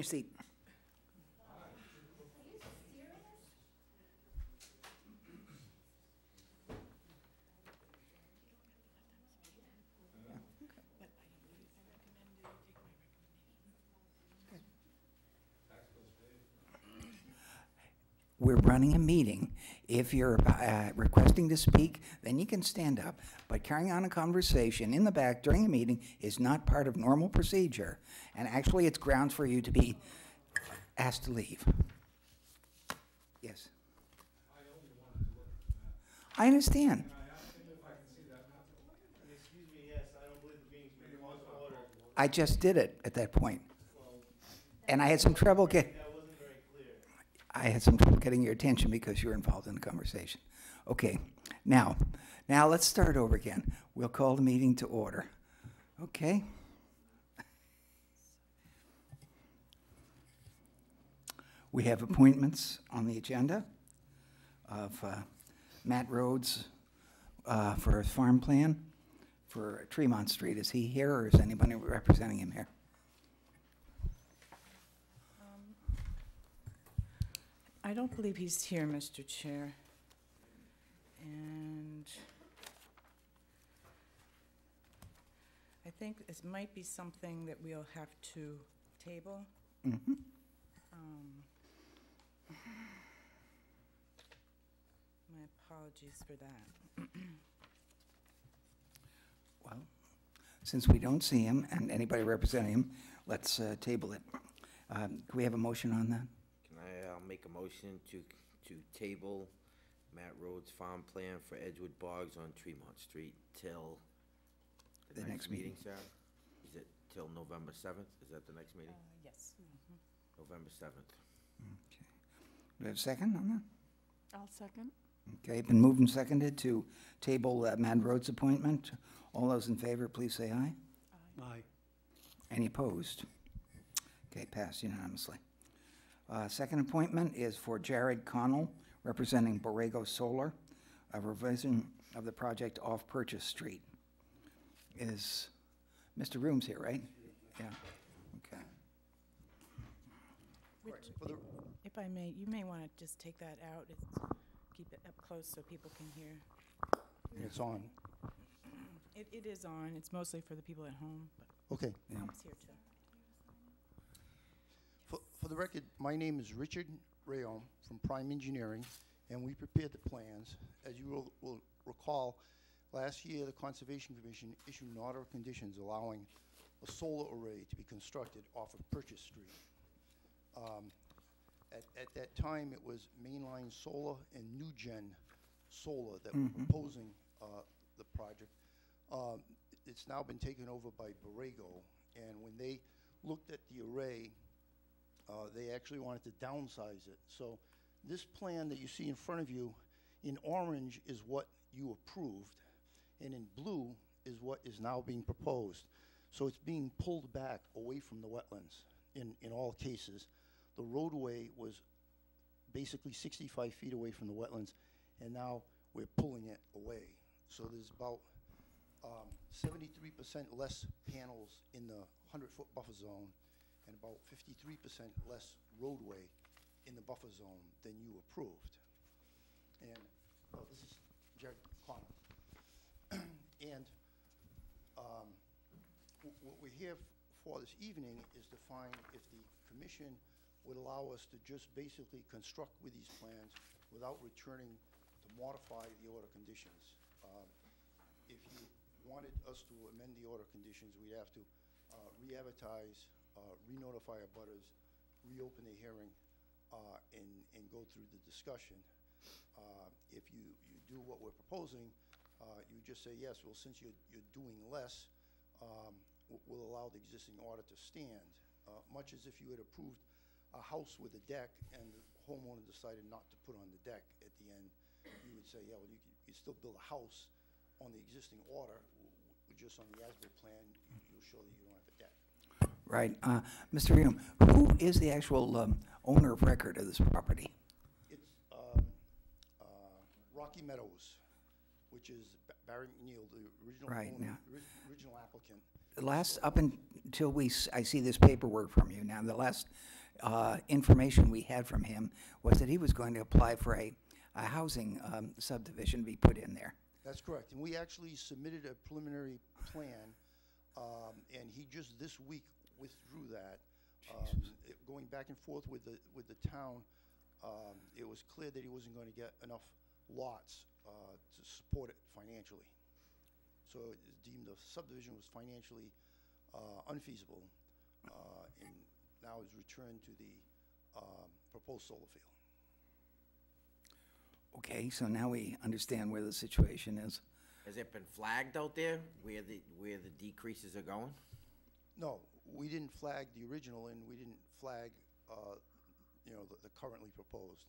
your seat. We're running a meeting. If you're requesting to speak, then you can stand up. But carrying on a conversation in the back during a meeting is not part of normal procedure. And actually, it's grounds for you to be asked to leave. Yes. I understand. I just did it at that point. And I had some trouble getting your attention because you're involved in the conversation. Okay, now let's start over again. We'll call the meeting to order. Okay? We have appointments on the agenda of Matt Rhodes for a farm plan for Tremont Street. Is he here, or is anybody representing him here? I don't believe he's here, Mr. Chair. And I think this might be something that we'll have to table. Mm-hmm. My apologies for that. Well, since we don't see him and anybody representing him, let's table it. Can we have a motion on that? I'll make a motion to table Matt Rhodes' farm plan for Edgewood Boggs on Tremont Street till the next meeting, Sarah? Is it till November 7th? Is that the next meeting? Yes. November 7th. Okay. Do we have a second on that? I'll second. Okay, been moved and seconded to table Matt Rhodes' appointment. All those in favor, please say aye. Aye. Any opposed? Okay, passed unanimously. Second appointment is for Jared Connell, representing Borrego Solar, a revision of the project off Purchase Street. Is Mr. Rooms here, right? Yeah, okay. If I may, you may want to just take that out. Keep it up close so people can hear. It's on. It is on. It's mostly for the people at home, but Okay. Yeah. it's here too. For the record, my name is Richard Rayom from Prime Engineering, and we prepared the plans. As you will recall, last year the Conservation Commission issued an order of conditions allowing a solar array to be constructed off of Purchase Street. At that time, it was Mainline Solar and NewGen Solar that were proposing the project. It's now been taken over by Borrego, and when they looked at the array, they actually wanted to downsize it. So this plan that you see in front of you in orange is what you approved, and in blue is what is now being proposed. So it's being pulled back away from the wetlands in all cases. The roadway was basically 65 feet away from the wetlands, and now we're pulling it away. So there's about 73% less panels in the 100-foot buffer zone and about 53% less roadway in the buffer zone than you approved. And this is Jared Connor. And what we're here for this evening is to find if the commission would allow us to just basically construct with these plans without returning to modify the order conditions. If you wanted us to amend the order conditions, we'd have to re-advertise, re-notify our butters, reopen the hearing, and go through the discussion. If you do what we're proposing, you just say, yes, well, since you're doing less, we'll allow the existing order to stand. Much as if you had approved a house with a deck and the homeowner decided not to put on the deck at the end, you would say, yeah, well, you still build a house on the existing order, just on the as-built plan, you'll show that you don't have a deck. Right. Mr. Hume, who is the actual owner of record of this property? It's Rocky Meadows, which is Barry McNeil, the original Right, owner, yeah. original applicant. The last, up until I see this paperwork from you now, the last information we had from him was that he was going to apply for a housing subdivision to be put in there. That's correct. And we actually submitted a preliminary plan, and he just this week withdrew that. Going back and forth with the town, it was clear that he wasn't going to get enough lots to support it financially. So it was deemed the subdivision was financially unfeasible, and now is returned to the proposed solar field. Okay, so now we understand where the situation is. Has it been flagged out there where the decreases are going? No, we didn't flag the original, and we didn't flag, the currently proposed.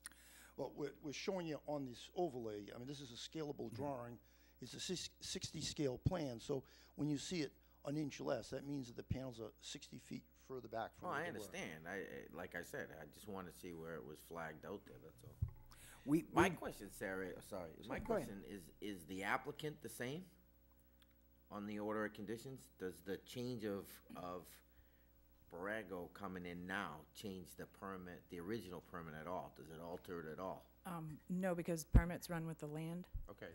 But we're showing you on this overlay, I mean, this is a scalable drawing. It's a 60 scale plan, so when you see it an inch less, that means that the panels are 60 feet further back from Oh, the I door. understand. Like I said, I just want to see where it was flagged out there, that's all. We My question, Sarah, sorry, my go ahead. question is the applicant the same on the order of conditions? Does the change of Borrego coming in now change the permit, the original permit at all? Does it alter it at all? No, because permits run with the land. Okay,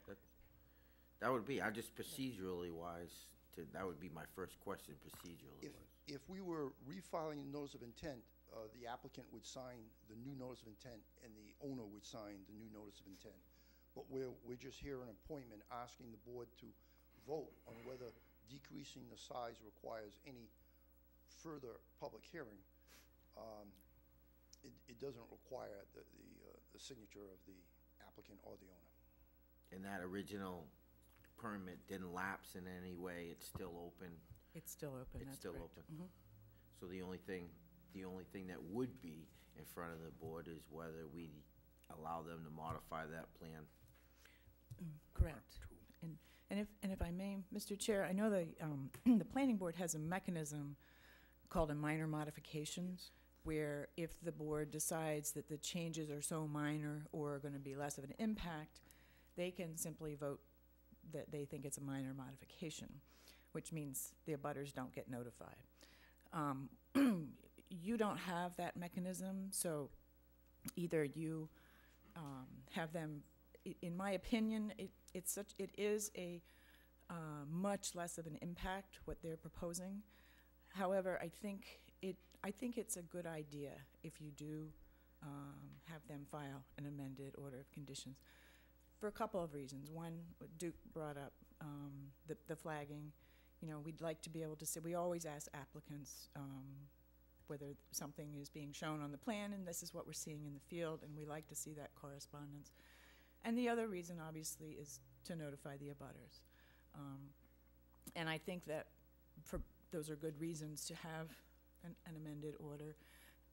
that would be, I just procedurally wise, that would be my first question, procedurally wise. If we were refiling the notice of intent, the applicant would sign the new notice of intent, and the owner would sign the new notice of intent. But we're just here an appointment asking the board to vote on whether decreasing the size requires any further public hearing. It doesn't require the signature of the applicant or the owner. And that original permit didn't lapse in any way, it's still open? It's still open, It's that's still correct. open. So the only thing that would be in front of the board is whether we allow them to modify that plan. Correct. And if I may, Mr. Chair, I know the planning board has a mechanism called a minor modification, where if the board decides that the changes are so minor or are going to be less of an impact, they can simply vote that they think it's a minor modification, which means the abutters don't get notified. You don't have that mechanism, so either you have them, in my opinion, it is a much less of an impact what they're proposing. However, I think it's a good idea if you do have them file an amended order of conditions for a couple of reasons. One, what Duke brought up, the flagging. We'd like to be able to say, we always ask applicants whether something is being shown on the plan and this is what we're seeing in the field, and we like to see that correspondence. And the other reason, obviously, is to notify the abutters. And I think that those are good reasons to have an amended order.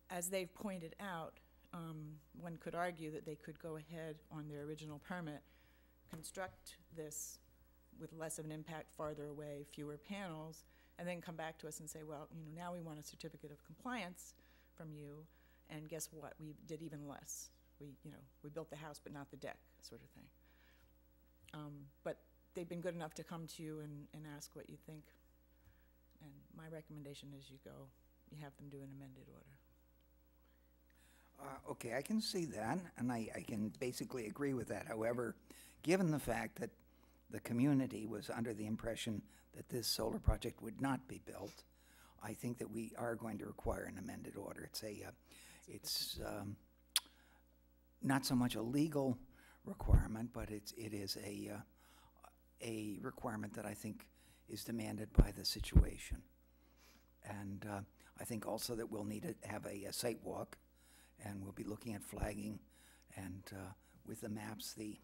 As they've pointed out, one could argue that they could go ahead on their original permit, construct this with less of an impact farther away, fewer panels, and then come back to us and say, well, now we want a certificate of compliance from you, and guess what? We did even less. We built the house but not the deck, sort of thing. But they've been good enough to come to you and ask what you think. And my recommendation is you have them do an amended order. Okay, I can see that, and I can basically agree with that. However, given the fact that the community was under the impression that this solar project would not be built, I think that we are going to require an amended order. It's not so much a legal requirement, but it is a requirement that I think is demanded by the situation. And I think also that we'll need to have a site walk, and we'll be looking at flagging and with the maps, the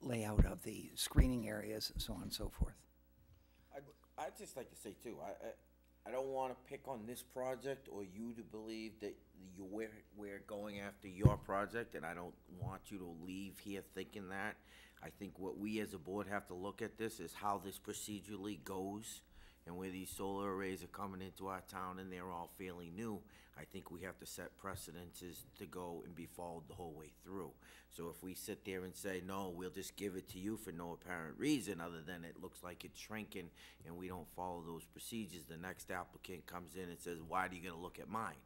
layout of the screening areas, so on and so forth. I'd just like to say too, I don't want to pick on this project or you to believe that we're going after your project, and I don't want you to leave here thinking that. I think what we as a board have to look at this is how this procedurally goes. And where these solar arrays are coming into our town and they're all fairly new, I think we have to set precedences to go and be followed the whole way through. So if we sit there and say, no, we'll just give it to you for no apparent reason other than it looks like it's shrinking and we don't follow those procedures, the next applicant comes in and says, why are you gonna look at mine?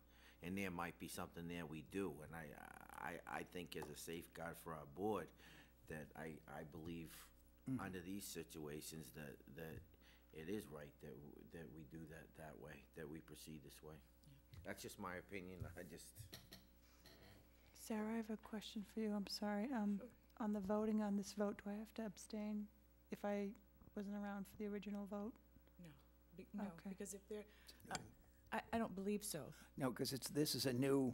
And there might be something there we do. And I think as a safeguard for our board, that I believe under these situations that it is right that we do that way, that we proceed this way. That's just my opinion. Sarah, I have a question for you. I'm sorry. On the voting on this vote, do I have to abstain if I wasn't around for the original vote? No, Okay. because if they're, I don't believe so. No, because this is a new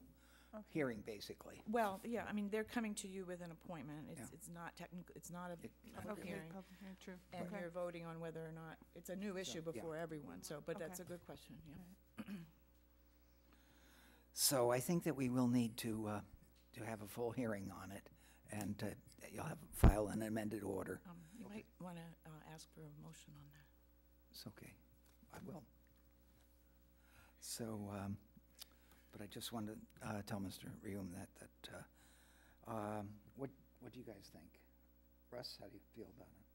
Okay. hearing, basically. Well, yeah, I mean, they're coming to you with an appointment. Yeah. It's not technically, it's not a public Okay, hearing. public hearing, true. And Okay. you're voting on whether or not, it's a new issue yeah. before everyone, so, but that's a Okay. good question, yeah. So I think that we will need to have a full hearing on it, and you'll have file an amended order. You might want to ask for a motion on that. It's okay, I will. So, but I just wanted to tell Mr. Reum that what do you guys think? Russ, how do you feel about it?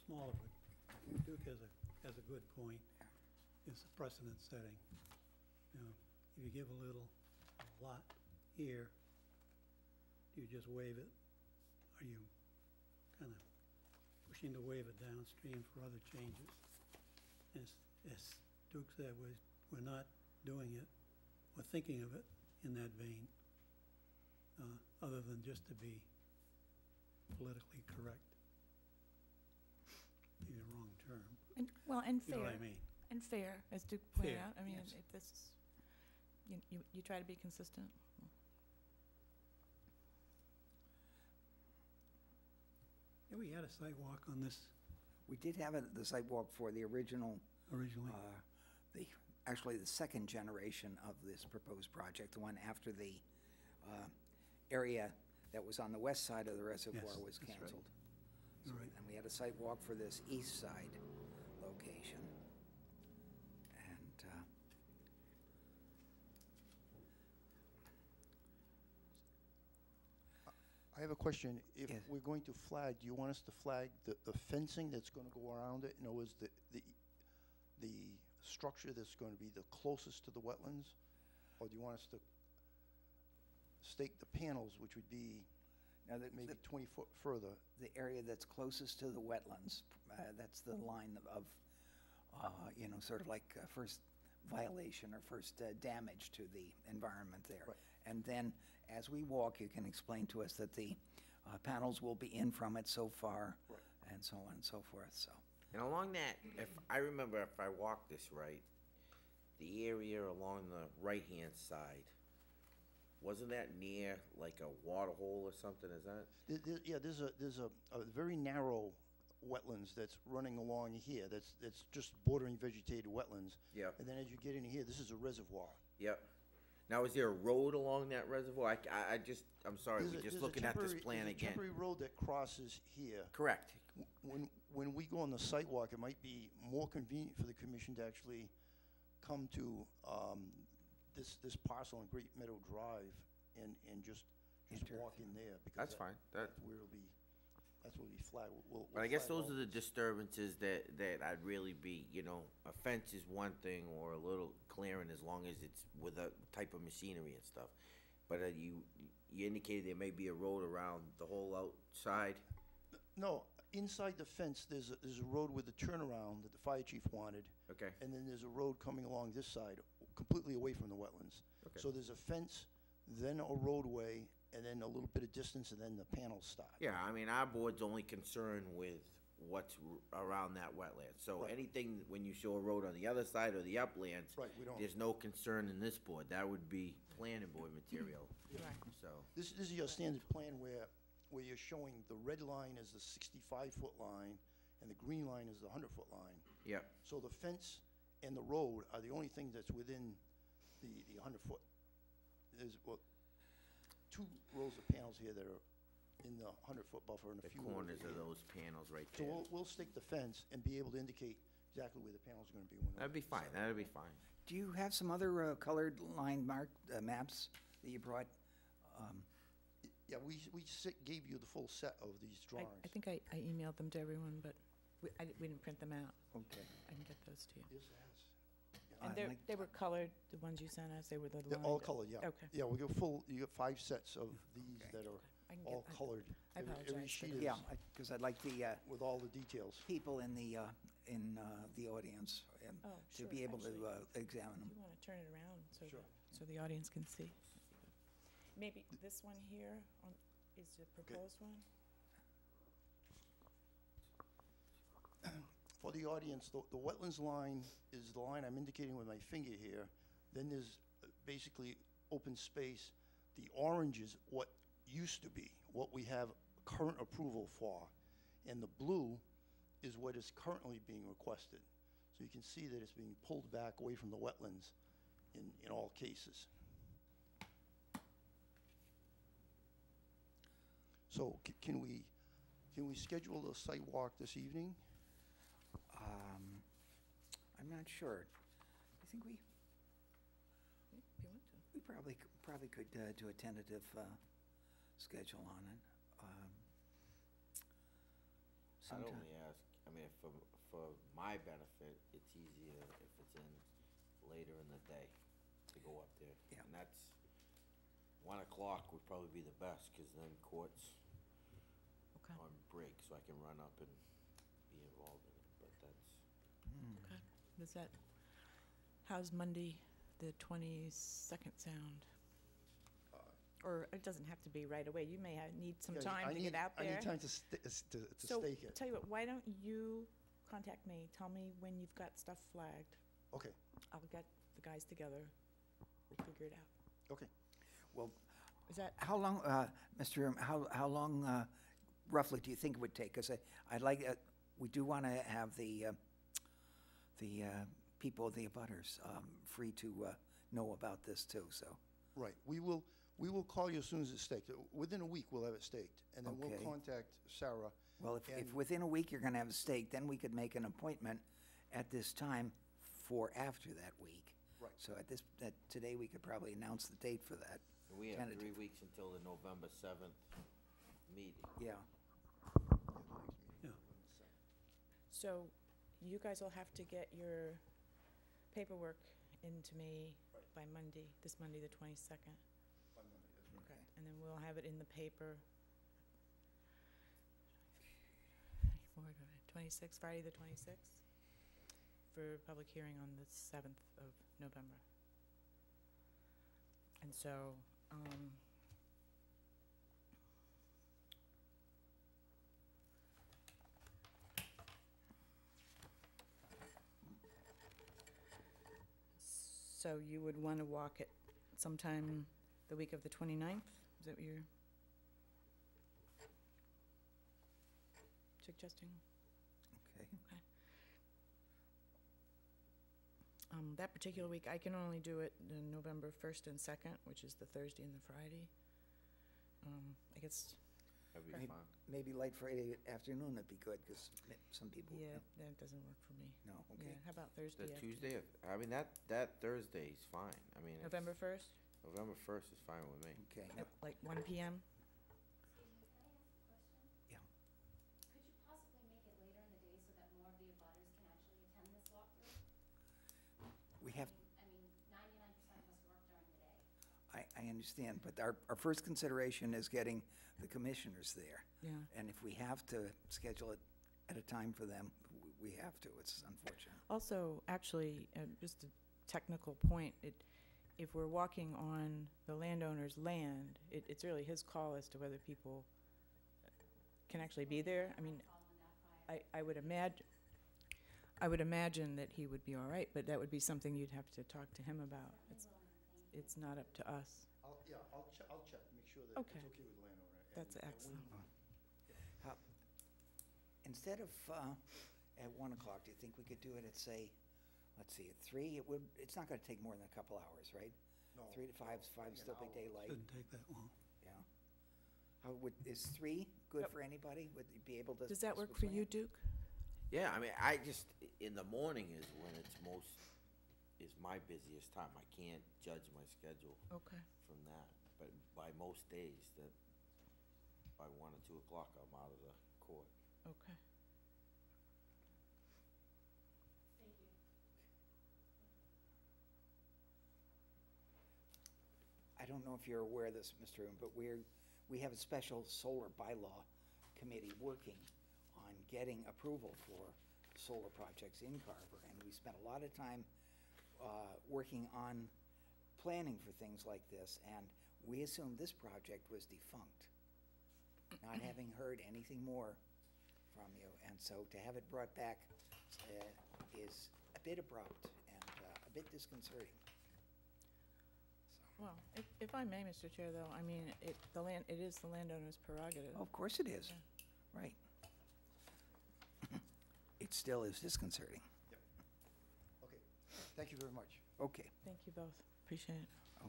Small of it. Duke has a good point. It's a precedent setting. You know, if you give a lot here, do you just waive it? Are you kind of pushing to waive it downstream for other changes? As Duke said, we're not doing it, we're thinking of it in that vein, other than just to be politically correct. Maybe the wrong term. And, well, and You know fair. what I mean? And fair, as Duke pointed Fair, out. I mean, yes. if this is, you try to be consistent. Yeah, we had a sidewalk on this We did have the sidewalk for the original, originally. actually the second generation of this proposed project, the one after the area that was on the west side of the reservoir Yes, was that's right. canceled. You're right. And we had a sidewalk for this east side location. And I have a question. If Yes. we're going to flag, do you want us to flag the fencing that's gonna go around it? In other words, the structure that's gonna be the closest to the wetlands? Or do you want us to stake the panels, which would be now maybe 20 foot further? the area that's closest to the wetlands, that's the line of, sort of like first violation or first damage to the environment there. Right. And then, as we walk, you can explain to us that the panels will be in from it so far, Right. and so on and so forth, so. And along that, if I remember, if I walked this right, the area along the right-hand side, wasn't that near like a water hole or something, is that? Yeah, there's a very narrow wetlands that's running along here, that's just bordering vegetated wetlands. Yep. And then as you get in here, this is a reservoir. Yep. Now, is there a road along that reservoir? I'm sorry, There's we're a- just there's a looking at this temporary- plan there's a again. temporary road that crosses here. Correct. When we go on the site walk, it might be more convenient for the commission to actually come to this parcel on Great Meadow Drive and just walk in there. Because That's fine. that's where it'll be, that's where we flag. We'll But I guess flag those all are the this. disturbances that I'd really be, a fence is one thing, or a little clearing, as long as it's with a type of machinery and stuff. But you indicated there may be a road around the whole outside? No, inside the fence, there's a road with a turnaround that the fire chief wanted. Okay. And then there's a road coming along this side, completely away from the wetlands. Okay. So there's a fence, then a roadway, and then a little bit of distance, and then the panels start. Yeah, I mean, our board's only concerned with what's around that wetland. So Right. anything, when you show a road on the other side or the uplands, Right, we don't. there's no concern in this board. That would be planning board material, Right. so. This is your standard plan where you're showing the red line is the 65-foot line, and the green line is the 100-foot line. Yep, So the fence and the road are the only thing that's within the 100-foot. There's, well, 2 rows of panels here that are in the 100-foot buffer and a The few over corners of here. those panels right So there. we'll stick the fence and be able to indicate exactly where the panels are gonna be. when we're That'd be fine, set. that'd be fine. Do you have some other colored line mark maps that you brought? Yeah, we gave you the full set of these drawings. I think I emailed them to everyone, but we didn't print them out. Okay. I can get those to you. This has, And I'd like- they were colored, the ones you sent us, they were the they're line. all colored, yeah. Okay. Yeah, we got you got 5 sets of these Okay. that are I can all get, colored. I Every apologize for sheet that. is Yeah, because I'd like the with all the details. people in the audience Oh, to sure, be able actually. to examine Do them. you want to turn it around so, Sure. so the audience can see? Maybe this one here is the proposed one? For the audience, the wetlands line is the line I'm indicating with my finger here. Then there's basically open space. The orange is what used to be, what we have current approval for. And the blue is what is currently being requested. So you can see that it's being pulled back away from the wetlands in all cases. So can we schedule a site walk this evening? I'm not sure. I think we If you want to. probably could do a tentative schedule on it. I'd Sometime. only ask, I mean, for my benefit, it's easier if it's in later in the day to go up there. Yeah. And that's, 1 o'clock would probably be the best, because then court's Okay, on break, so I can run up and be involved in it, but that's, okay. Does that, how's Monday, the 22nd sound? Or it doesn't have to be right away. You may need some Yeah, time to get out there. I need time to So, stake it. tell you what, why don't you contact me, tell me when you've got stuff flagged. Okay, I'll get the guys together, we'll figure it out. okay. Well, Is that, how long, Mr. Chairman, how long roughly do you think it would take? Because I'd like, we do want to have the people, the abutters, free to know about this too, so. Right. We will call you as soon as it's staked. Within a week, we'll have it staked. And then we'll Okay. contact Sarah. Well, if And- within a week you're going to have a stake, then we could make an appointment at this time for after that week. Right. So today, we could probably announce the date for that. and we have Tentative. 3 weeks until the November 7th meeting. Yeah. Yeah. so you guys will have to get your paperwork into me Right. by Monday, this Monday, the 22nd. Okay. And then we'll have it in the paper. 26th, Friday the 26th, for public hearing on the 7th of November. And so, so you would want to walk it sometime the week of the 29th? Is that what you're suggesting? Okay. That particular week, I can only do it the November 1st and 2nd, which is the Thursday and the Friday. I guess, That'd be Right. fine. Maybe late Friday afternoon would be good, because some people. yeah, that doesn't work for me. No, Yeah, okay. how about The Thursday? after- Tuesday, I mean, that Thursday's fine. I mean, it's- November 1st, November 1st is fine with me. Okay. at like 1 PM? Yeah. Could you possibly make it later in the day so that more of the abutters can actually attend this walkthrough? We have, I mean, 99% of us work during the day. I understand, but our first consideration is getting the commissioners there. Yeah. And if we have to schedule it at a time for them, we have to. It's unfortunate. Also, actually, just a technical point, if we're walking on the landowner's land, it's really his call as to whether people can actually be there. I mean, I would imagine that he would be all right, but that would be something you'd have to talk to him about. It's not up to us. I'll check, make sure that it's Okay. okay with the landowner. And- That's and we- excellent. Instead of at 1 o'clock, do you think we could do it at, say, let's see, at 3? It's not going to take more than a couple hours, right? No, 3 to 5, no, 5 an still be hour. daylight, Shouldn't take that long. yeah. Is 3 good Yep. for anybody? Would you be able to? Does that work for you, Duke? Yeah, I mean, I just, in the morning is when it's is my busiest time. I can't judge my schedule Okay. from that. But by most days, that by 1 or 2 o'clock, I'm out of the court. Okay. I don't know if you're aware of this, Mr. Owen, but we have a special solar bylaw committee working on getting approval for solar projects in Carver, and we spent a lot of time working on planning for things like this, and we assumed this project was defunct, not having heard anything more from you, and so to have it brought back is a bit abrupt and a bit disconcerting. Well, if I may, Mr. Chair, though, I mean, it is the landowner's prerogative. Of course it is, right. It still is disconcerting. Okay, thank you very much. Okay, Thank you both. Appreciate it.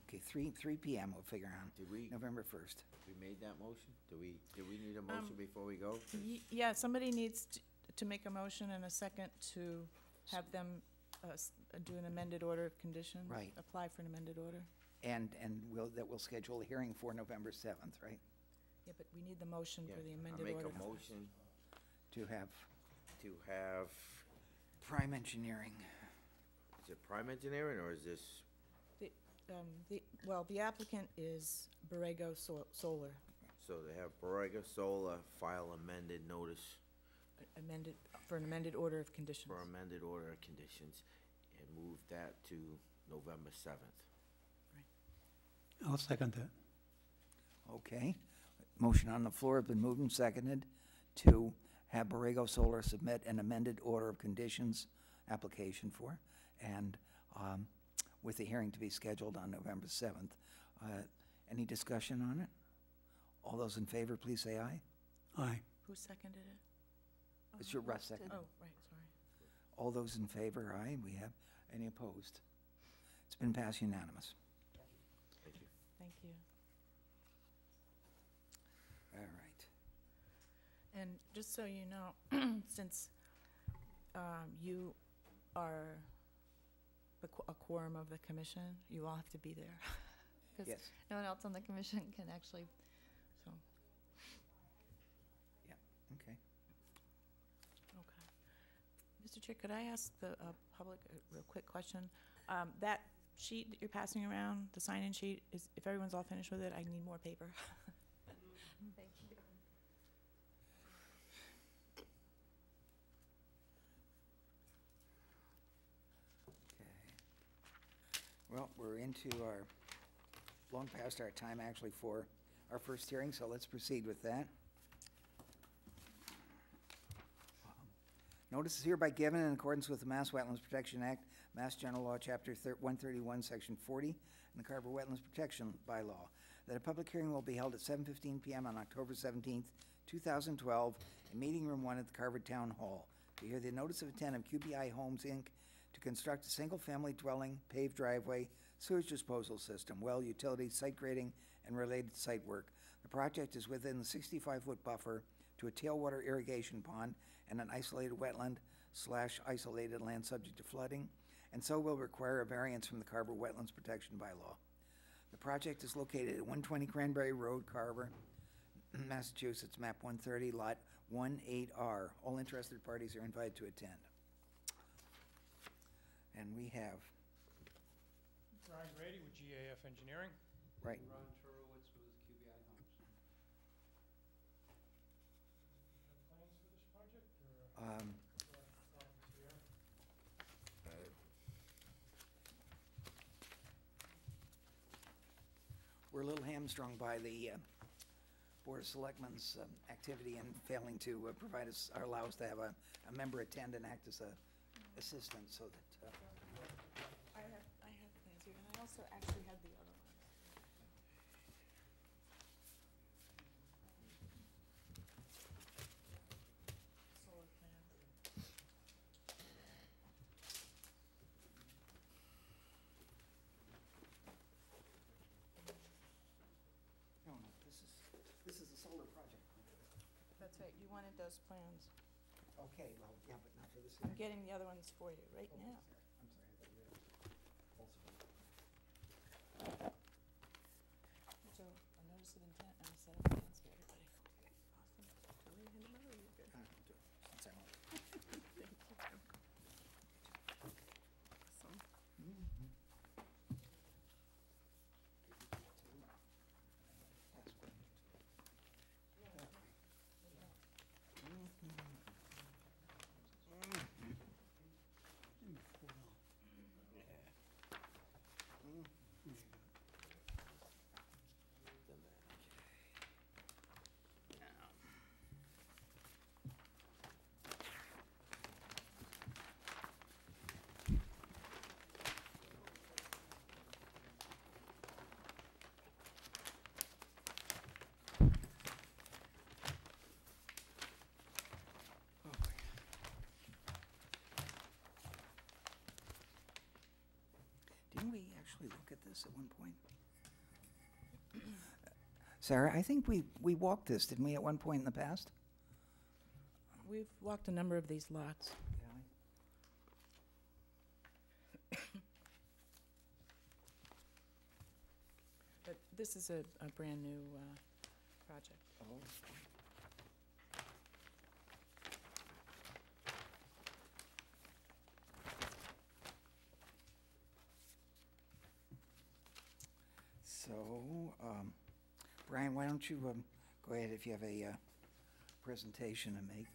okay, 3 PM we'll figure on, Did we, November 1st. we made that motion? Do we need a motion before we go? Yeah, somebody needs to make a motion and a second to have them do an amended order of conditions. Right. Apply for an amended order. And we'll schedule a hearing for November 7th, right? Yeah, but we need the motion Yeah, for the I amended make order. a motion To have to have, prime engineering. is it Prime Engineering or is this, Well, the applicant is Borrego Solar, so they have Borrego Solar file amended notice amended, for an amended order of conditions. for amended order of conditions and move that to November 7th. I'll second that. Okay. Motion on the floor has been moved and seconded to have Borrego Solar submit an amended order of conditions application for, and with the hearing to be scheduled on November 7th. Any discussion on it? All those in favor, please say aye. Aye. Who seconded it? It's your Russ second. Oh, right, sorry. All those in favor, aye. We have, any opposed? It's been passed unanimous. Thank you. Thank you. All right. And just so you know, since you are a quorum of the commission, you all have to be there. Because Yes. no one else on the commission can actually, So, Okay. okay. Mr. Chair, could I ask the public a real quick question? That sheet that you're passing around, the sign-in sheet, if everyone's all finished with it, I need more paper. thank you. Okay. Well, we're into long past our time actually for our first hearing, so let's proceed with that. Notice is hereby given in accordance with the Mass Wetlands Protection Act, Mass General Law, Chapter 131, Section 40, and the Carver Wetlands Protection Bylaw, that a public hearing will be held at 7:15 PM on October 17th, 2012, in Meeting Room 1 at the Carver Town Hall, to hear the notice of intent of QBI Homes, Inc. to construct a single-family dwelling, paved driveway, sewage disposal system, well, utilities, site grading, and related site work. The project is within the 65-foot buffer to a tailwater irrigation pond and an isolated wetland/isolated land subject to flooding, and so will require a variance from the Carver Wetlands Protection Bylaw. The project is located at 120 Cranberry Road, Carver, Massachusetts, map 130, lot 18R. All interested parties are invited to attend. And we have, Ryan Grady with GAF Engineering. right, Ron Turowitz with QBI Homes. Plans for this project, or um, copies here? we're a little hamstrung by the Board of Selectmen's activity in failing to provide us, or allow us to have a member attend and act as a assistant, so that, I have plans here, and I also actually had the other ones. Solar plan. no, this is the solar That's right, you wanted those plans. Okay, well, yeah, but not for this. I'm getting the other ones for you right now. I'm sorry, I thought you were also. So, a notice of intent and a set of plans for everybody. Awesome. Do we hand them out or are you good? Since I'm on. Thank you. Awesome. Didn't we actually look at this at one point? Sarah, I think we walked this, didn't we, at one point in the past? We've walked a number of these lots. But this is a brand-new project. Oh. So, Brian, why don't you go ahead if you have a presentation to make?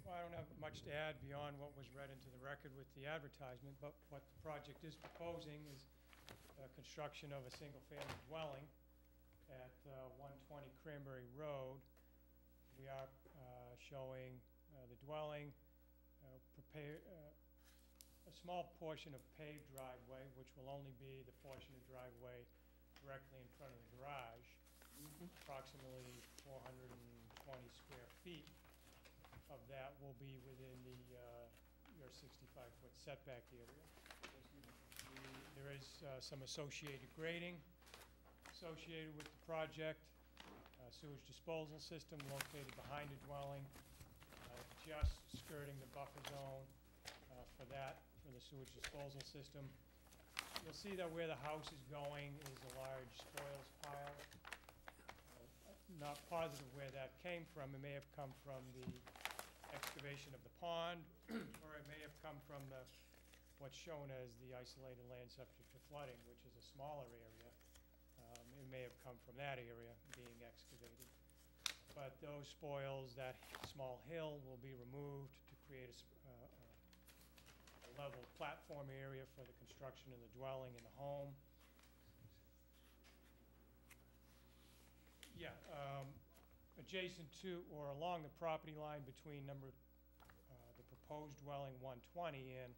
Well, I don't have much to add beyond what was read into the record with the advertisement, but what the project is proposing is construction of a single-family dwelling at 120 Cranberry Road. We are showing the dwelling, a small portion of paved driveway, which will only be the portion of driveway directly in front of the garage, approximately 420 square feet. Of that will be within your 65-foot setback area. There is some associated grading associated with the project, sewage disposal system located behind the dwelling, just skirting the buffer zone for the sewage disposal system. You'll see that where the house is going is a large spoils pile. Not positive where that came from. It may have come from the excavation of the pond, or it may have come from what's shown as the isolated land subject to flooding, which is a smaller area. It may have come from that area being excavated. But those spoils, that small hill, will be removed to create a level platform area for the construction of the dwelling and the home. Yeah, adjacent to or along the property line between the proposed dwelling 120 and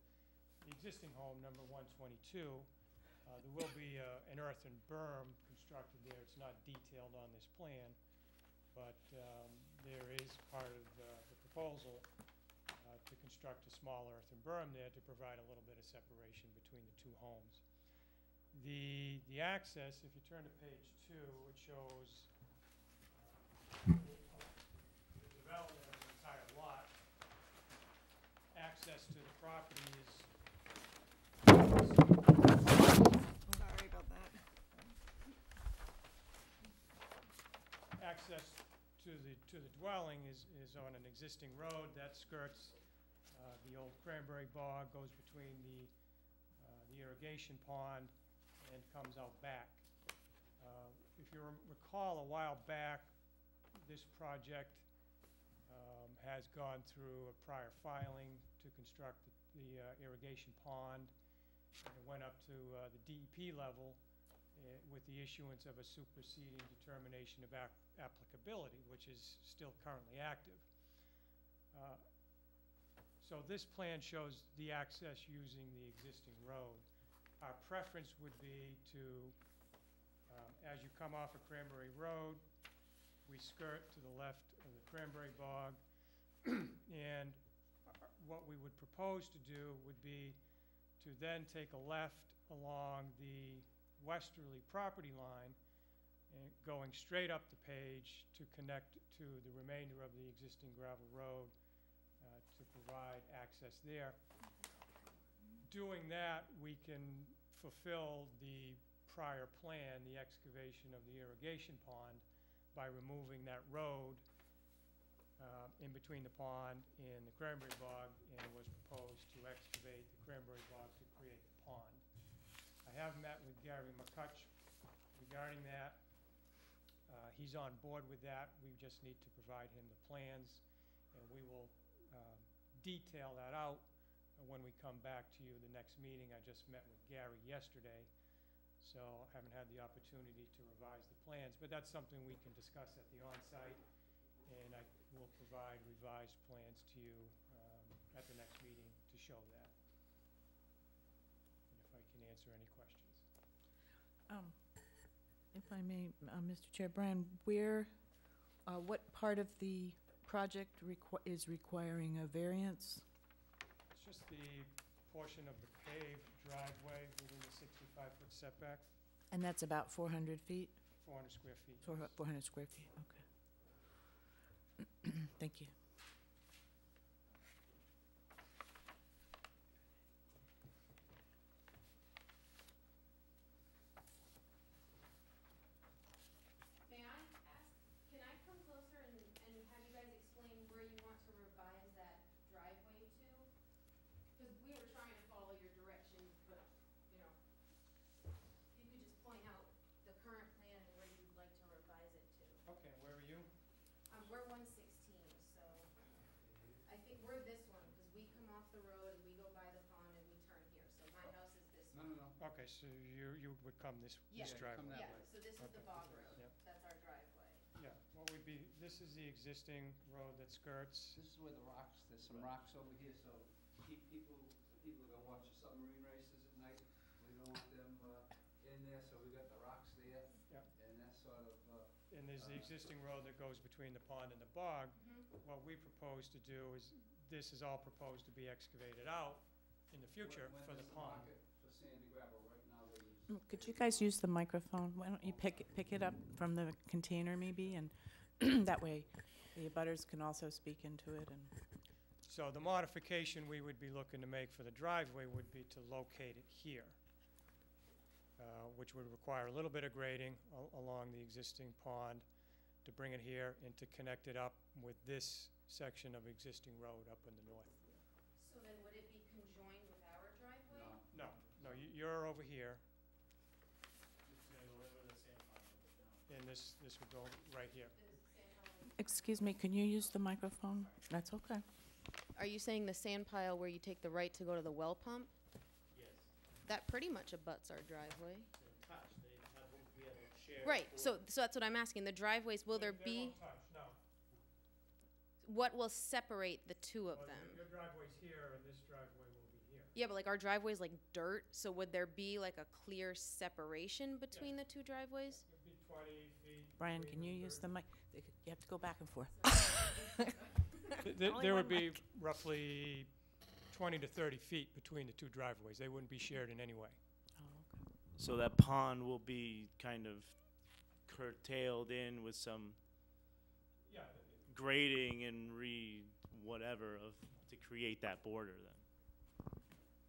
the existing home number 122, there will be an earthen berm constructed there. It's not detailed on this plan, but there is part of the proposal to construct a small earthen berm there to provide a little bit of separation between the two homes. The access, if you turn to page 2, it shows the development of the entire lot. Access to the property is... Sorry about that. Access to the dwelling is on an existing road that skirts the old cranberry bog, goes between the irrigation pond, and comes out back. If you recall, a while back, this project has gone through a prior filing to construct the irrigation pond. It went up to the DEP level with the issuance of a superseding determination of applicability, which is still currently active. So this plan shows the access using the existing road. Our preference would be to, as you come off of Cranberry Road, we skirt to the left of the Cranberry Bog, and what we would propose to do would be to then take a left along the westerly property line and going straight up the page to connect to the remainder of the existing gravel road to provide access there. Doing that, we can fulfill the prior plan, the excavation of the irrigation pond, by removing that road in between the pond and the cranberry bog, and it was proposed to excavate the cranberry bog to create the pond. I have met with Gary McCutch regarding that. He's on board with that. We just need to provide him the plans, and we will detail that out when we come back to you the next meeting. I just met with Gary yesterday, so I haven't had the opportunity to revise the plans, but that's something we can discuss at the on-site, and I will provide revised plans to you at the next meeting to show that. And if I can answer any questions. If I may, Mr. Chair, Brian, what part of the project is requiring a variance? It's just the portion of the paved driveway within the 65-foot setback, And that's about 400 feet? 400 square feet. 400 square feet, okay. Thank you. May I ask, can I come closer and have you guys explain where you want to revise that driveway to? Because we were trying to follow your directions, but, you know, if you could just point out the current plan and where you'd like to revise it to. Okay, where are you? We're 116, so I think we're this one, because we come off the road and we go by the pond and we turn here. So my house is this one. No. Okay, so you would come this Yeah, driveway? come that Yeah, way. so this is the Okay. bog road. Yep. That's our driveway. Yeah, what would be, this is the existing road that skirts. This is where the rocks, there's some rocks over here, so people are gonna watch the submarine races at night. We don't want them in there, so we got the rocks there. Yep. And that's sort of, And there's the existing road that goes between the pond and the bog. What we propose to do is, this is all proposed to be excavated out in the future when for the there's a pond. market for sand and gravel, right now they use. Could you guys use the microphone? Why don't you pick it up from the container maybe, and that way the abutters can also speak into it. And So the modification we would be looking to make for the driveway would be to locate it here, which would require a little bit of grading along the existing pond to bring it here and to connect it up with this section of existing road up in the north. So then would it be conjoined with our driveway? No. No, you're over here, and this would go right here. excuse me, can you use the microphone? That's okay. Are you saying the sand pile where you take the right to go to the well pump? Yes, That pretty much abuts our driveway. they're attached, we have a shared. Right, so that's what I'm asking. The driveways, will there They be, won't touch, no. what will separate the two of Well, them? Your driveway's here, and this driveway will be here. Yeah, but like our driveway's like dirt, so would there be like a clear separation between the two driveways? It'd be 20 feet. Brian, between can you them, use the mic? You have to go back and forth. There Only there one would be mic. roughly 20 to 30 feet between the two driveways. They wouldn't be shared in any way. Oh, okay. So that pond will be kind of curtailed in with some Yeah, grading and whatever to create that border then.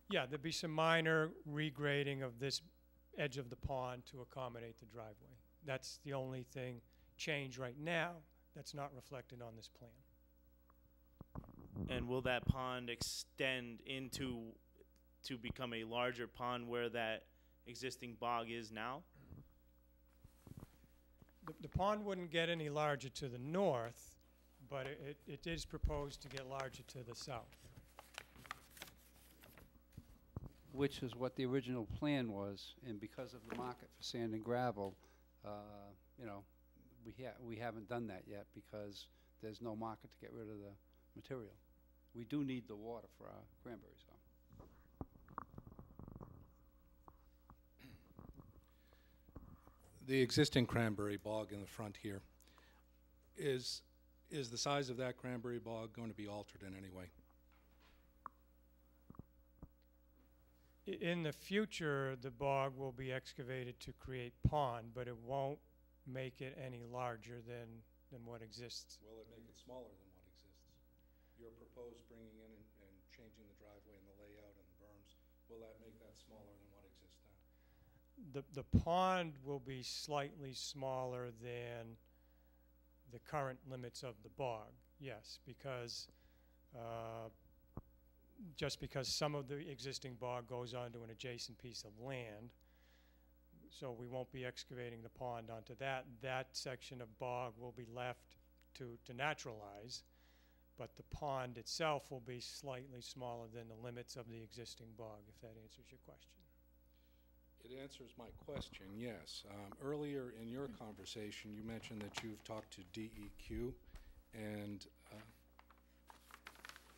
yeah, there'd be some minor regrading of this edge of the pond to accommodate the driveway. That's the only thing changed right now that's not reflected on this plan. And will that pond extend to become a larger pond where that existing bog is now? The pond wouldn't get any larger to the north, but it is proposed to get larger to the south. Which is what the original plan was, and because of the market for sand and gravel, you know, we haven't done that yet because there's no market to get rid of the material. We do need the water for our cranberries, though. The existing cranberry bog in the front here, is the size of that cranberry bog going to be altered in any way? In the future, the bog will be excavated to create pond, but it won't make it any larger than what exists. Will it make it smaller than what exists? Your proposed bringing in and changing the driveway and the layout and the berms, will that make that smaller than what exists now? The pond will be slightly smaller than the current limits of the bog, yes, because just because some of the existing bog goes onto an adjacent piece of land, so we won't be excavating the pond onto that. That section of bog will be left to naturalize, but the pond itself will be slightly smaller than the limits of the existing bog, if that answers your question. It answers my question, yes. Earlier in your conversation, you mentioned that you've talked to DEQ and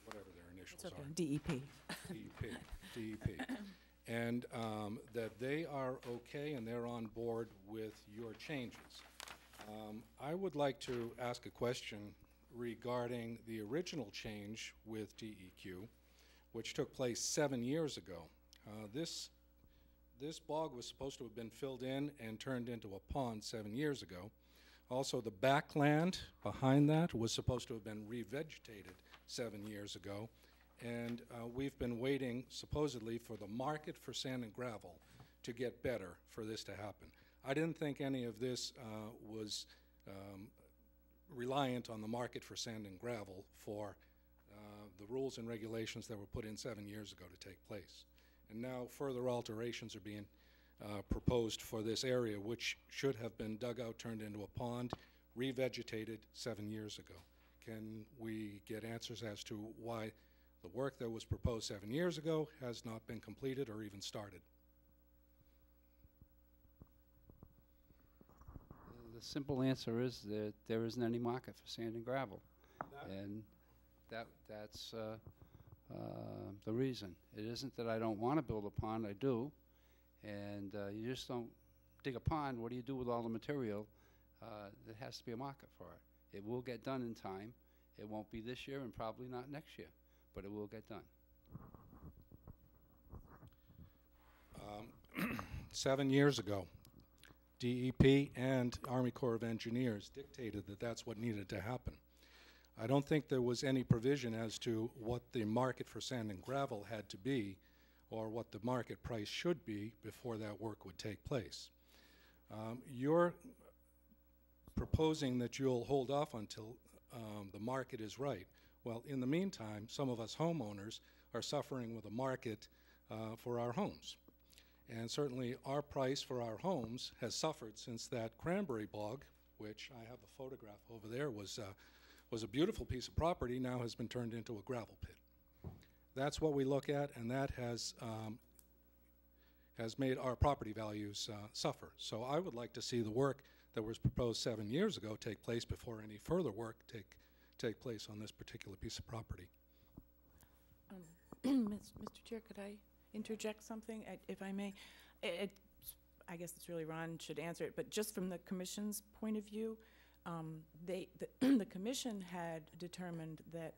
whatever their initials It's okay, are. DEP. DEP. And that they are okay and they're on board with your changes. I would like to ask a question regarding the original change with DEQ, which took place 7 years ago. This bog was supposed to have been filled in and turned into a pond 7 years ago. Also, the backland behind that was supposed to have been revegetated 7 years ago. And we've been waiting, supposedly, for the market for sand and gravel to get better for this to happen. I didn't think any of this was reliant on the market for sand and gravel for the rules and regulations that were put in 7 years ago to take place. And now further alterations are being proposed for this area, which should have been dug out, turned into a pond, revegetated 7 years ago. Can we get answers as to why the work that was proposed 7 years ago has not been completed or even started? The simple answer is that there isn't any market for sand and gravel. And that's the reason. It isn't that I don't want to build a pond, I do. And you just don't dig a pond. What do you do with all the material? There has to be a market for it. It will get done in time. It won't be this year and probably not next year, but it will get done. 7 years ago, DEP and Army Corps of Engineers dictated that that's what needed to happen. I don't think there was any provision as to what the market for sand and gravel had to be or what the market price should be before that work would take place. You're proposing that you'll hold off until the market is right. Well, in the meantime, some of us homeowners are suffering with a market for our homes. And certainly our price for our homes has suffered since that cranberry bog, which I have a photograph over there, was a beautiful piece of property, now has been turned into a gravel pit. That's what we look at, and that has made our property values suffer. So I would like to see the work that was proposed 7 years ago take place before any further work take place on this particular piece of property. Mr. Chair, could I interject something, if I may? I guess it's really Ron should answer it, but just from the Commission's point of view, the Commission had determined that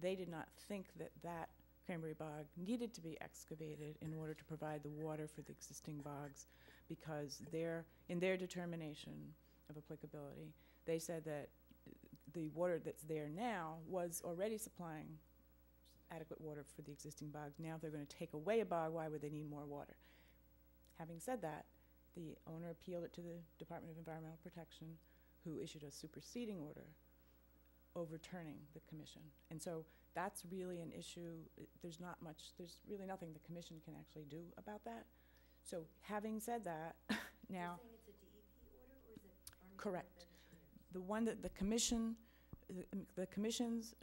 they did not think that cranberry bog needed to be excavated in order to provide the water for the existing bogs, because in their determination of applicability, they said that the water that's there now was already supplying adequate water for the existing bogs. Now if they're going to take away a bog, why would they need more water? Having said that, the owner appealed it to the Department of Environmental Protection, who issued a superseding order overturning the Commission. And so that's really an issue. There's really nothing the Commission can actually do about that. So having said that, now. You're saying it's a DEP order, or is it Army Corps of Correct. Engineers? The one that the Commission's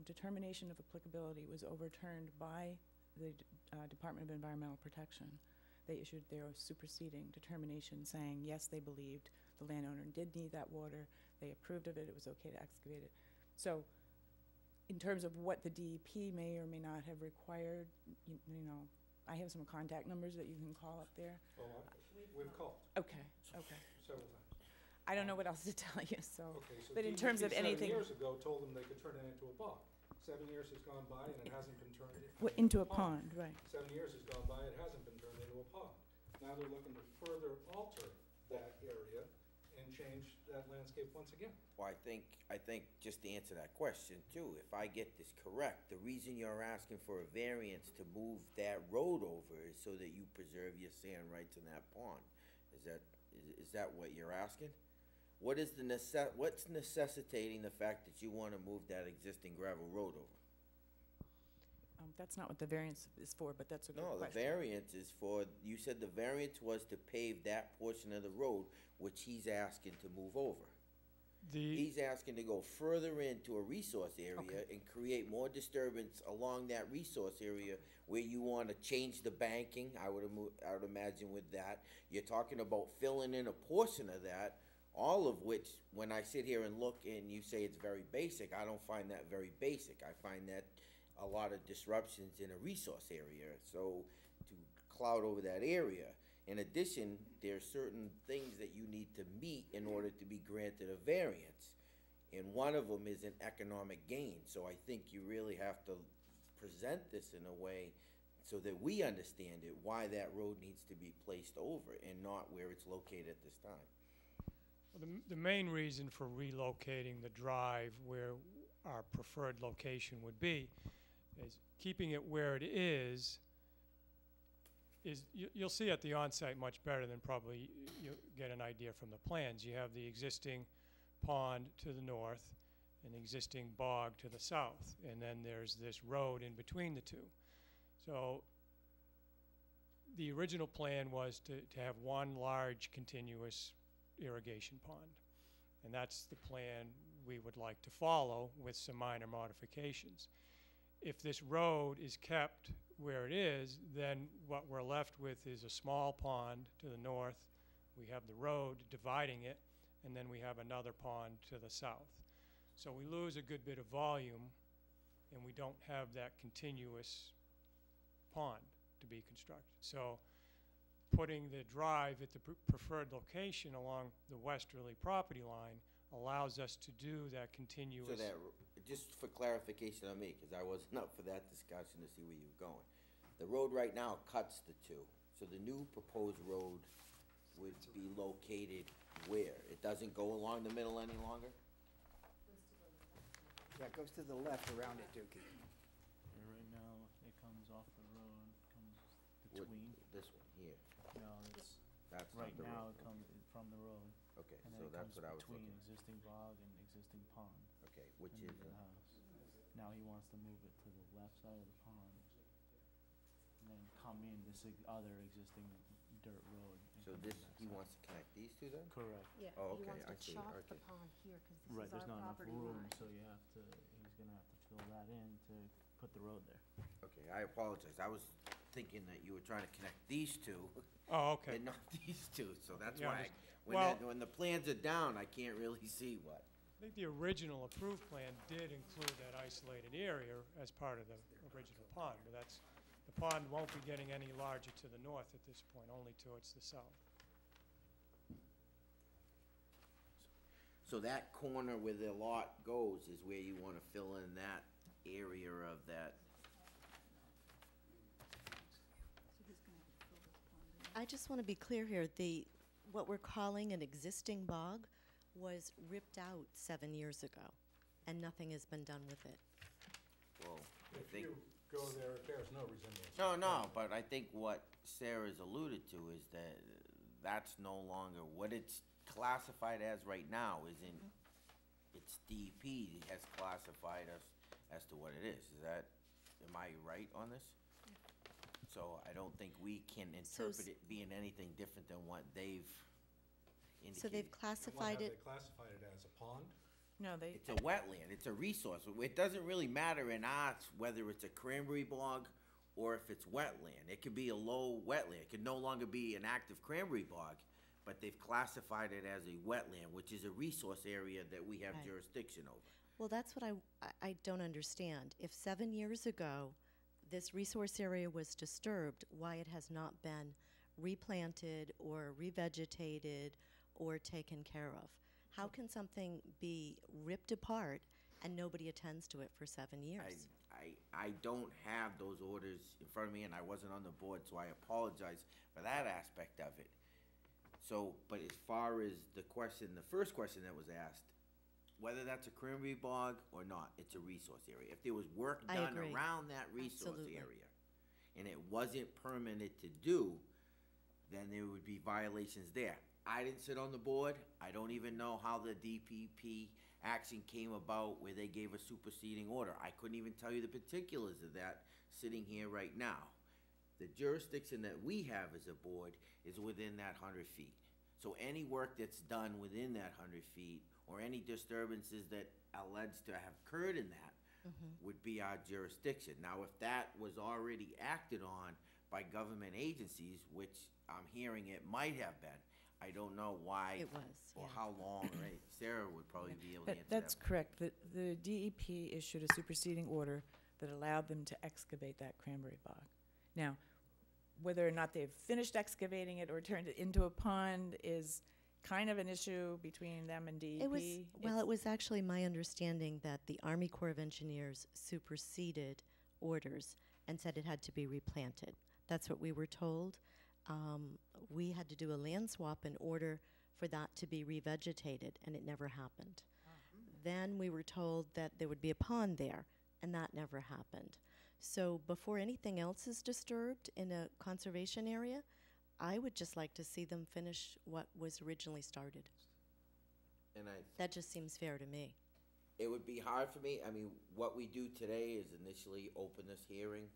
determination of applicability was overturned by the Department of Environmental Protection. They issued their superseding determination saying, yes, they believed the landowner did need that water. They approved of it. It was okay to excavate it. So in terms of what the DEP may or may not have required, you know, I have some contact numbers that you can call up there. Oh, we've called Okay. several times. I don't know what else to tell you, so. Okay, so But in terms of DEP anything. 7 years ago told them they could turn it into a bog. 7 years has gone by and it hasn't been turned Into a pond, right. 7 years has gone by, it hasn't been turned into a pond. Now they're looking to further alter that area and change that landscape once again. Well, I think, just to answer that question too, if I get this correct, the reason you're asking for a variance to move that road over is so that you preserve your sand rights in that pond. Is that what you're asking? What is what's necessitating the fact that you wanna move that existing gravel road over? That's not what the variance is for, but that's a good No, question. the variance is for, you said the variance was to pave that portion of the road, which he's asking to move over. He's asking to go further into a resource area and create more disturbance along that resource area where you wanna change the banking, I would imagine with that. You're talking about filling in a portion of that, all of which, when I sit here and look and you say it's very basic, I don't find that very basic. I find that a lot of disruptions in a resource area, so to cloud over that area. In addition, there are certain things that you need to meet in order to be granted a variance. And one of them is an economic gain, so I think you really have to present this in a way so that we understand it, why that road needs to be placed over and not where it's located at this time. Well, the main reason for relocating the drive where our preferred location would be is keeping it where it is you'll see at the on-site much better than probably you get an idea from the plans. You have the existing pond to the north and the existing bog to the south, and then there's this road in between the two. So the original plan was to have one large continuous irrigation pond, and that's the plan we would like to follow with some minor modifications. If this road is kept where it is, then what we're left with is a small pond to the north. We have the road dividing it, and then we have another pond to the south. So we lose a good bit of volume, and we don't have that continuous pond to be constructed. So putting the drive at the preferred location along the westerly property line allows us to do that continuous. So that, just for clarification on me, because I wasn't up for that discussion to see where you were going. The road right now cuts the two, so the new proposed road would be located where? It doesn't go along the middle any longer? Yeah, it goes to the left around it, Dookie. And right now, it comes off the road, comes What- between. This one here, No, it's, that's not right the now, road. it comes from the road. Okay, And so then it that's comes what I was between looking, existing bog and existing pond. okay, which into is, the house. Now he wants to move it to the left side of the pond. And then come in this other existing dirt road. and so come this, in that he side. wants to connect these two then? Correct. Yeah, Oh, he okay, wants I to see, chop the okay. pond here, because this Right, is there's our not enough property room, line. so he's gonna have to fill that in to put the road there. Okay, I apologize, I was thinking that you were trying to connect these two Oh, okay. and not these two, so that's Yeah, why, well- when the plans are down, I can't really see what. I think the original approved plan did include that isolated area as part of the original pond, but the pond won't be getting any larger to the north at this point, only towards the south. So that corner where the lot goes is where you wanna fill in that area of that. I just want to be clear here, what we're calling an existing bog was ripped out 7 years ago, and nothing has been done with it. Well, I If think, you go there, it bears no resemblance. no, but I think what Sarah's alluded to is that that's no longer, what it's classified as right now isn't, it's DEP has classified us as to what it is. Is that, am I right on this? So I don't think we can interpret it being anything different than what they've indicated. So they've What classified have it, they classified it as, a pond? No, they, It's a wetland, it's a resource. It doesn't really matter in ours whether it's a cranberry bog or if it's wetland. It could be a low wetland. It could no longer be an active cranberry bog, but they've classified it as a wetland, which is a resource area that we have Right. jurisdiction over. well, that's what I don't understand. If 7 years ago, this resource area was disturbed, why it has not been replanted or revegetated or taken care of? How can something be ripped apart and nobody attends to it for 7 years? I don't have those orders in front of me, and I wasn't on the board, so I apologize for that aspect of it. So, but as far as the question, the first question that was asked, whether that's a cranberry bog or not, it's a resource area. If there was work I done agree. around that resource Absolutely. area, and it wasn't permitted to do, then there would be violations there. I didn't sit on the board. I don't even know how the DPP action came about where they gave a superseding order. I couldn't even tell you the particulars of that sitting here right now. The jurisdiction that we have as a board is within that 100 feet. So any work that's done within that 100 feet, or any disturbances that alleged to have occurred in that, would be our jurisdiction. Now, if that was already acted on by government agencies, which I'm hearing it might have been, I don't know why It was, or yeah. how long, right? Sarah would probably be able to answer that. That's correct. The DEP issued a superseding order that allowed them to excavate that cranberry bog. Now, whether or not they've finished excavating it or turned it into a pond is kind of an issue between them and DEP. It was actually my understanding that the Army Corps of Engineers superseded orders and said it had to be replanted. That's what we were told. We had to do a land swap in order for that to be revegetated, and it never happened. Then we were told that there would be a pond there, and that never happened. So before anything else is disturbed in a conservation area, I would just like to see them finish what was originally started. And That just seems fair to me. it would be hard for me. I mean, what we do today is initially open this hearing.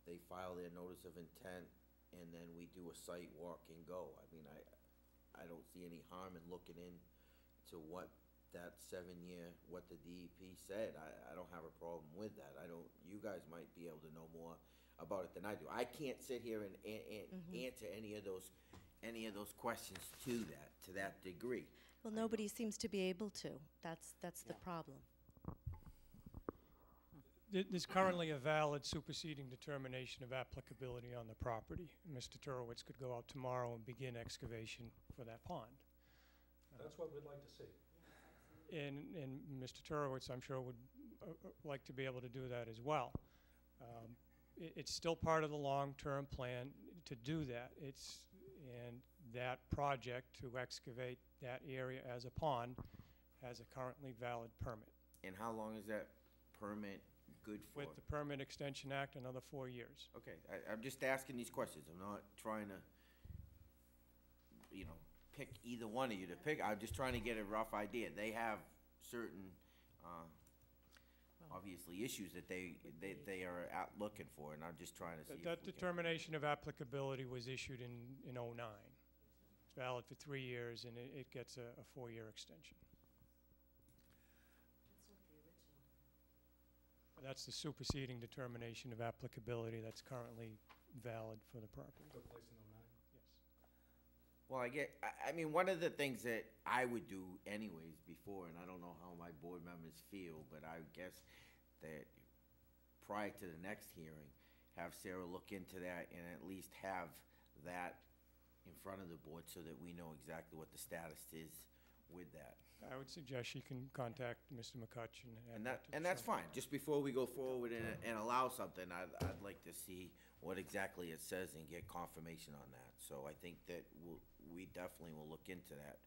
They file their notice of intent, and then we do a site walk and go. I mean, I don't see any harm in looking into what that 7-year, what the DEP said. I don't have a problem with that. You guys might be able to know more about it than I do. I can't sit here and answer any of those questions to that degree. Well, nobody seems to be able to. That's the problem. There's currently a valid superseding determination of applicability on the property. Mr. Turowitz could go out tomorrow and begin excavation for that pond. That's what we'd like to see. And Mr. Turowitz, I'm sure, would like to be able to do that as well. It's still part of the long-term plan to do that. And that project to excavate that area as a pond has a currently valid permit. And how long is that permit good for? With the Permit Extension Act, another 4 years. Okay, I'm just asking these questions. I'm not trying to, pick either one of you to pick. I'm just trying to get a rough idea. They have certain, obviously, issues that they are out looking for, and I'm just trying to see. That determination of applicability was issued in '09. It's valid for 3 years, and it gets a 4-year extension. That's the superseding determination of applicability that's currently valid for the property. Took place in 09. Yes. Well, I mean, one of the things that I would do anyways before, and I don't know how my board members feel, but I guess that prior to the next hearing, have Sarah look into that and at least have that in front of the board so that we know exactly what the status is with that. I would suggest you can contact Mr. McCutcheon. And that's fine. Just before we go forward and allow something, I'd like to see what exactly it says and get confirmation on that. So I think that we definitely will look into that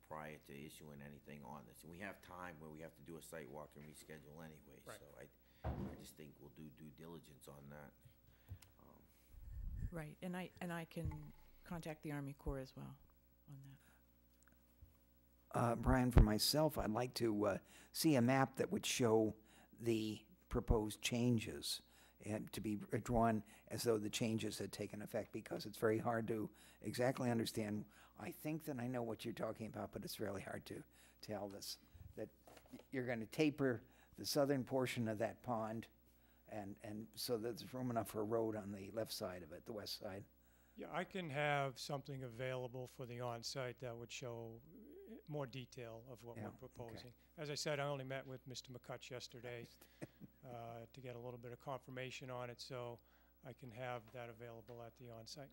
prior to issuing anything on this. And we have time where we have to do a site walk and reschedule anyway. Right. So I just think we'll do due diligence on that. Right, and I can contact the Army Corps as well on that. Brian, for myself, I'd like to see a map that would show the proposed changes and to be drawn as though the changes had taken effect, because it's very hard to exactly understand. I think that I know what you're talking about, but it's really hard to tell this, that you're going to taper the southern portion of that pond and so that there's room enough for a road on the left side of it, the west side. Yeah, I can have something available for the on-site that would show more detail of what Yeah, we're proposing. As I said, I only met with Mr. McCutch yesterday to get a little bit of confirmation on it, so I can have that available at the on-site.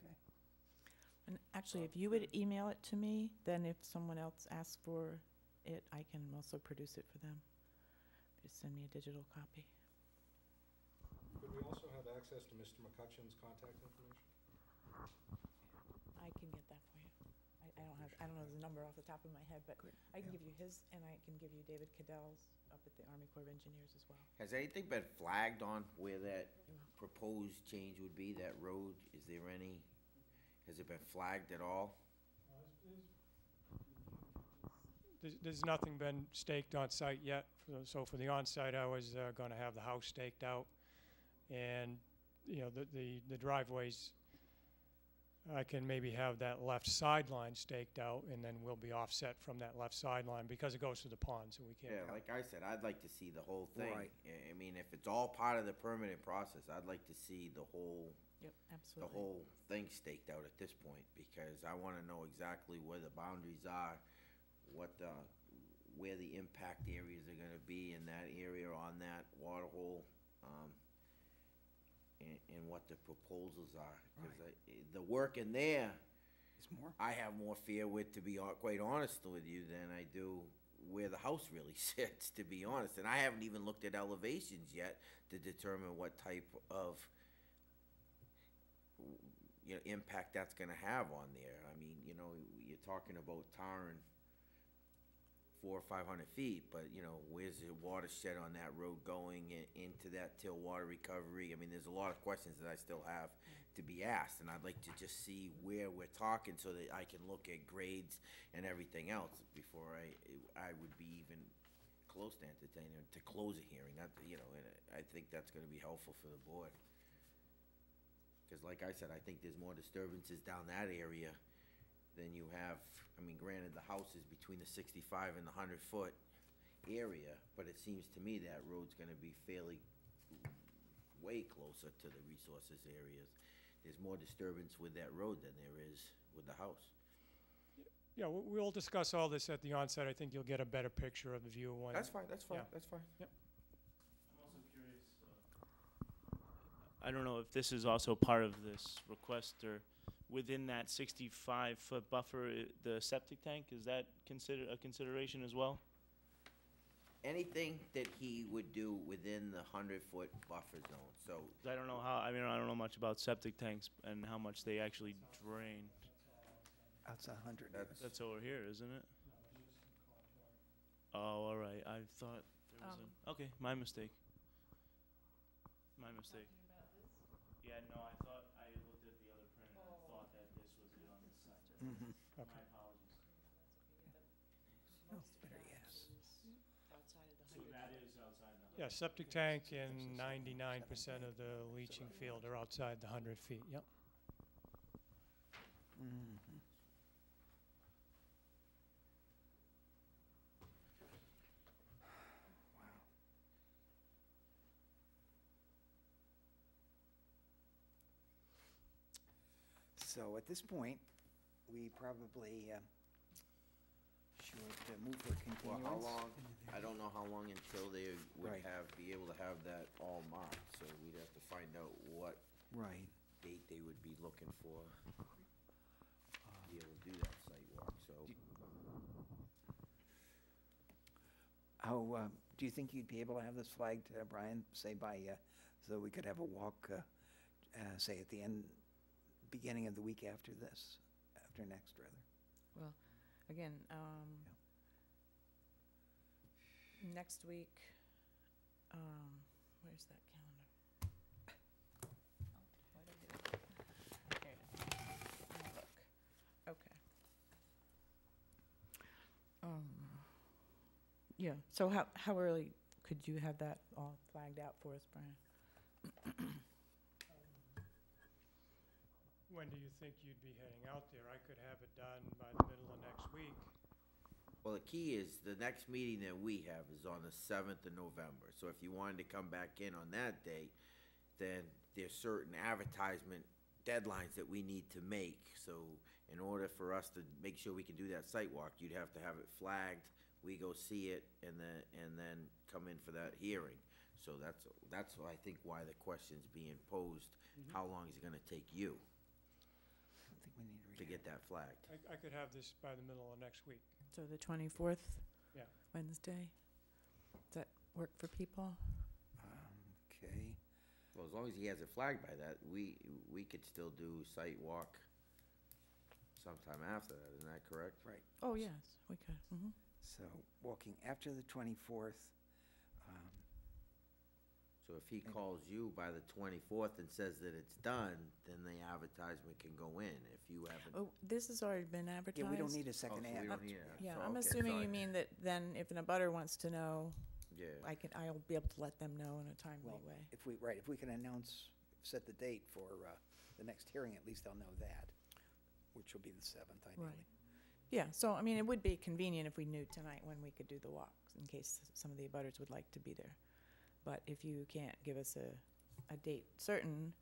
And actually, if you would email it to me, then if someone else asks for it, I can also produce it for them. Just send me a digital copy. Could we also have access to Mr. McCutcheon's contact information? I can get that for you. I don't I don't know the number off the top of my head, but Good, I can yeah. give you his, and I can give you David Cadell's up at the Army Corps of Engineers as well. Has anything been flagged on where that proposed change would be, that road? Is there any, has it been flagged at all? There's nothing been staked on site yet, so for the on-site, I was gonna have the house staked out. And, you know, the driveways, I can maybe have that left sideline staked out, and then we'll be offset from that left sideline because it goes to the pond, so we can't. Yeah, like I said, I'd like to see the whole thing. Right. I mean, if it's all part of the permitting process, I'd like to see the whole Yep, the absolutely. whole thing staked out at this point, because I wanna know exactly where the boundaries are, where the impact areas are gonna be in that area on that water hole, and what the proposals are. 'Cause the work in there, Is more? I have more fear with, to be quite honest with you, than I do where the house really sits, to be honest. And I haven't even looked at elevations yet to determine what type of, you know, impact that's gonna have on there. I mean, you know, you're talking about tarring 400 or 500 feet, but, you know, where's the watershed on that road going into that till water recovery? I mean, there's a lot of questions that I still have to be asked, and I'd like to just see where we're talking so that I can look at grades and everything else before I would be even close to entertaining, to close a hearing. That, you know, and I think that's gonna be helpful for the board. Because like I said, I think there's more disturbances down that area than you have. I mean, granted, the house is between the 65 and the 100-foot area, but it seems to me that road's gonna be fairly, way closer to the resources areas. There's more disturbance with that road than there is with the house. Yeah, we'll discuss all this at the onset. I think you'll get a better picture of the view when. That's fine, that's fine, Yeah. that's fine. Yep. I'm also curious, I don't know if this is also part of this request, or within that 65-foot buffer, the septic tank, is that a consideration as well? Anything that he would do within the 100-foot buffer zone, so 'Cause I don't know how, I mean, I don't know much about septic tanks and how much they actually drain. Outside 100. That's over here, isn't it? Oh, all right, I thought there was okay, my mistake. My mistake. Yeah, no, I thought, I looked at the other print and I thought that this was it on this side. Mhm. Okay. My apologies. Oh, better yes. Outside of the So that is outside the. Yeah, septic tank and 99% of the leaching field are outside the 100 feet, yep. Mhm. So at this point, we probably should move for well, continuance. how long, I don't know how long until they would Right. be able to have that all marked, so we'd have to find out what Right. date they would be looking for to be able to do that site walk, so. How, do you think you'd be able to have this flagged, Brian, say by, so we could have a walk, say at the end, beginning of the week after this, after next, rather? Well, again, next week, where's that calendar? What did I do? Here it is. Let me look. Okay. Yeah, so how early could you have that all flagged out for us, Brian? When do you think you'd be heading out there? I could have it done by the middle of next week. Well, the key is, the next meeting that we have is on the 7th of November. So if you wanted to come back in on that date, then there's certain advertisement deadlines that we need to make. So in order for us to make sure we can do that site walk, you'd have to have it flagged, we go see it, and then come in for that hearing. So that's I think why the question's being posed. How long is it gonna take you I don't think we need to get that flagged? I could have this by the middle of next week. So the 24th? Yeah. Wednesday? Does that work for people? Okay. Well, as long as he has it flagged by that, we could still do site walk sometime after that, isn't that correct? Right. Oh, yes, we could. So walking after the 24th, So if he calls you by the 24th and says that it's done, then the advertisement can go in. If you haven't. Oh, this has already been advertised? yeah, we don't need a Oh, so second we ad. don't need it. Yeah, So, I'm okay, assuming sorry. you mean that then if an abutter wants to know, Yeah. I'll be able to let them know in a timely Well, way. if we can announce, set the date for the next hearing, at least they'll know that, which will be the 7th, ideally. Right. Yeah, so, I mean, it would be convenient if we knew tonight when we could do the walk, in case some of the abutters would like to be there. But if you can't give us a date certain,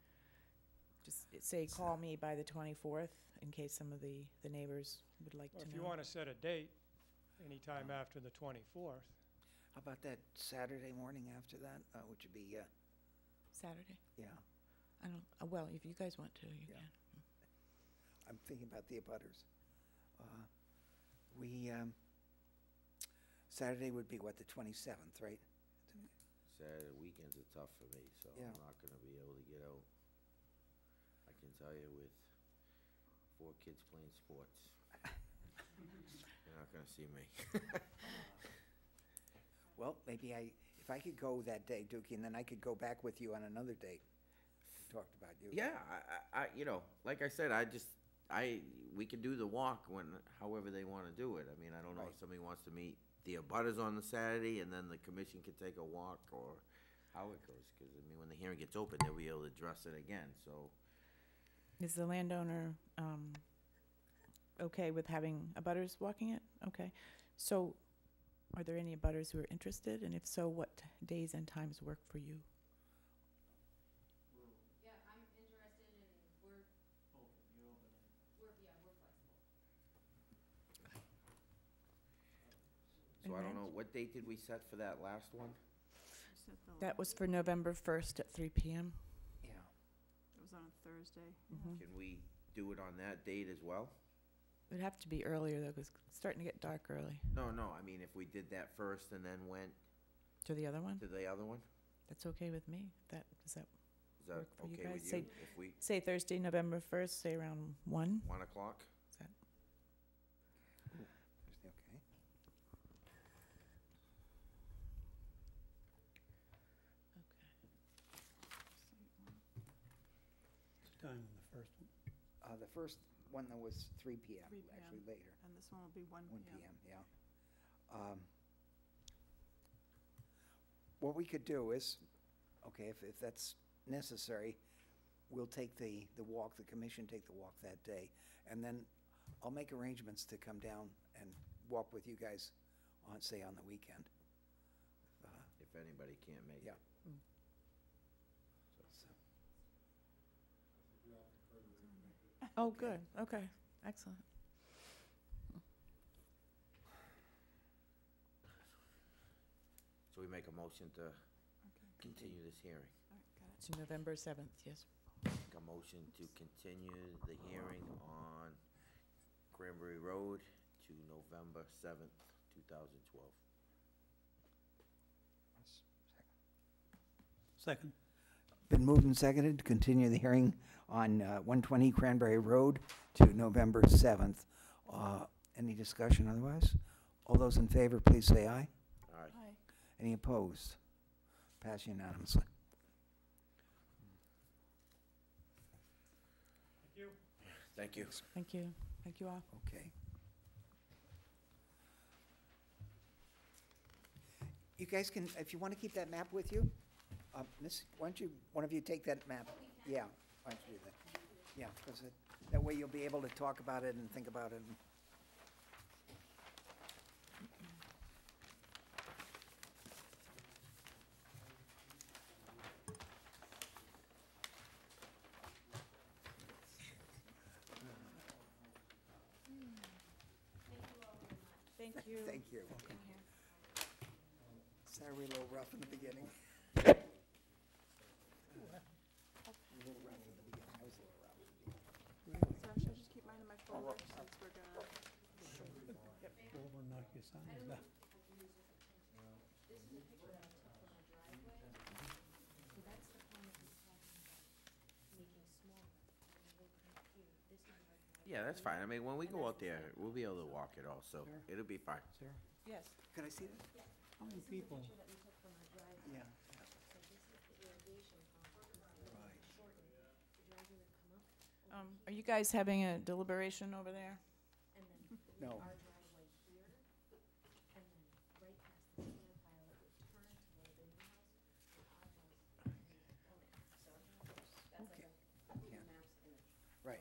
just say, call me by the 24th, in case some of the neighbors would like Well, to if know. you want to set a date, anytime after the 24th, How about that Saturday morning after that, which would be, Saturday? yeah, I don't, well, if you guys want to, you Yeah. can. I'm thinking about the abutters. Saturday would be what, the 27th, right? Saturday weekends are tough for me, so Yeah. I'm not gonna be able to get out. I can tell you with 4 kids playing sports, you're not gonna see me. Well, maybe if I could go that day, Dookie, and then I could go back with you on another date. We talked about you. Yeah, you know, like I said, we can do the walk however they wanna do it. I mean, I don't know if Right. somebody wants to meet the abutters on the Saturday and then the commission can take a walk or how it goes. Cause I mean, when the hearing gets open, they'll be able to address it again, so. Is the landowner okay with having abutters walking it? Okay. So are there any abutters who are interested? And if so, what days and times work for you? Yeah, I'm interested and we're flexible. So I And don't know, what date did we set for that last one? That was for November 1st at 3 p.m. Yeah. It was on a Thursday. Can we do it on that date as well? It would have to be earlier, though, because it's starting to get dark early. No, I mean, if we did that first and then went To the other one? to the other one, That's okay with me. Does that is that work for you okay guys? with Say- you? If we, say Thursday, November 1st, say around 1? 1 o'clock? Is that Okay. Time on the first one. The first one that was 3 p.m., 3 p.m. actually later, And this one will be 1 1 p.m. p.m., yeah. What we could do is, okay, if that's necessary, we'll take the walk, the commission take the walk that day, and then I'll make arrangements to come down and walk with you guys on, say, on the weekend. If anybody can't make Yeah. it. Oh, good. Okay. Excellent. So we make a motion to continue this hearing. To November 7th, yes. Make a motion to continue the hearing on Cranberry Road to November 7th, 2012. Second. Been moved and seconded to continue the hearing on 120 Cranberry Road to November 7th. Any discussion otherwise? All those in favor, please say aye. All right. Hi. Any opposed? Pass unanimously. thank you. Thank you. Thank you. Thank you all. Okay. You guys can, if you want to keep that map with you, Miss, why don't you, one of you take that map? Yeah, why don't you do that? Yeah, because that way you'll be able to talk about it and think about it. Thank you. Thank you. Sorry, we're a little rough in the beginning. A little rough in the beginning. I was a little rough in the beginning. So should I just keep mine in my folder since we're gonna? Go over and knock your signs down. Yeah, that's fine. I mean, when we go out there, we'll be able to walk it all, so Sure. it'll be fine. Sarah, Yes. Could I see that? how many people, Yeah. Are you guys having a deliberation over there? No. Right.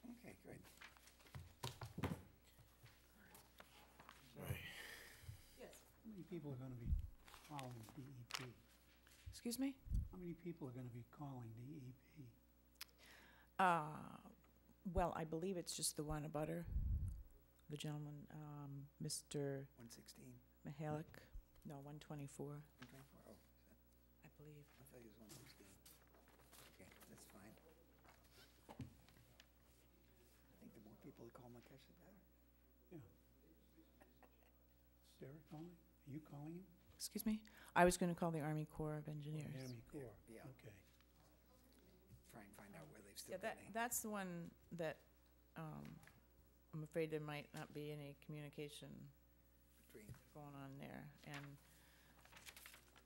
Okay, good. how many people are gonna be calling DEP? Excuse me? How many people are gonna be calling DEP? Well, I believe it's just the one abutter, the gentleman, Mr. 116, Mihalik. No, 124, 124, oh, I believe. I thought he was 116. Okay, that's fine. I think the more people that call Mukesh, the better. Yeah. Sarah calling? Are you calling him? Excuse me? I was going to call the Army Corps of Engineers. Army Corps, Yeah. okay. Try and find out where they've Yeah, still got any. that's the one that I'm afraid there might not be any communication Between. going on there. And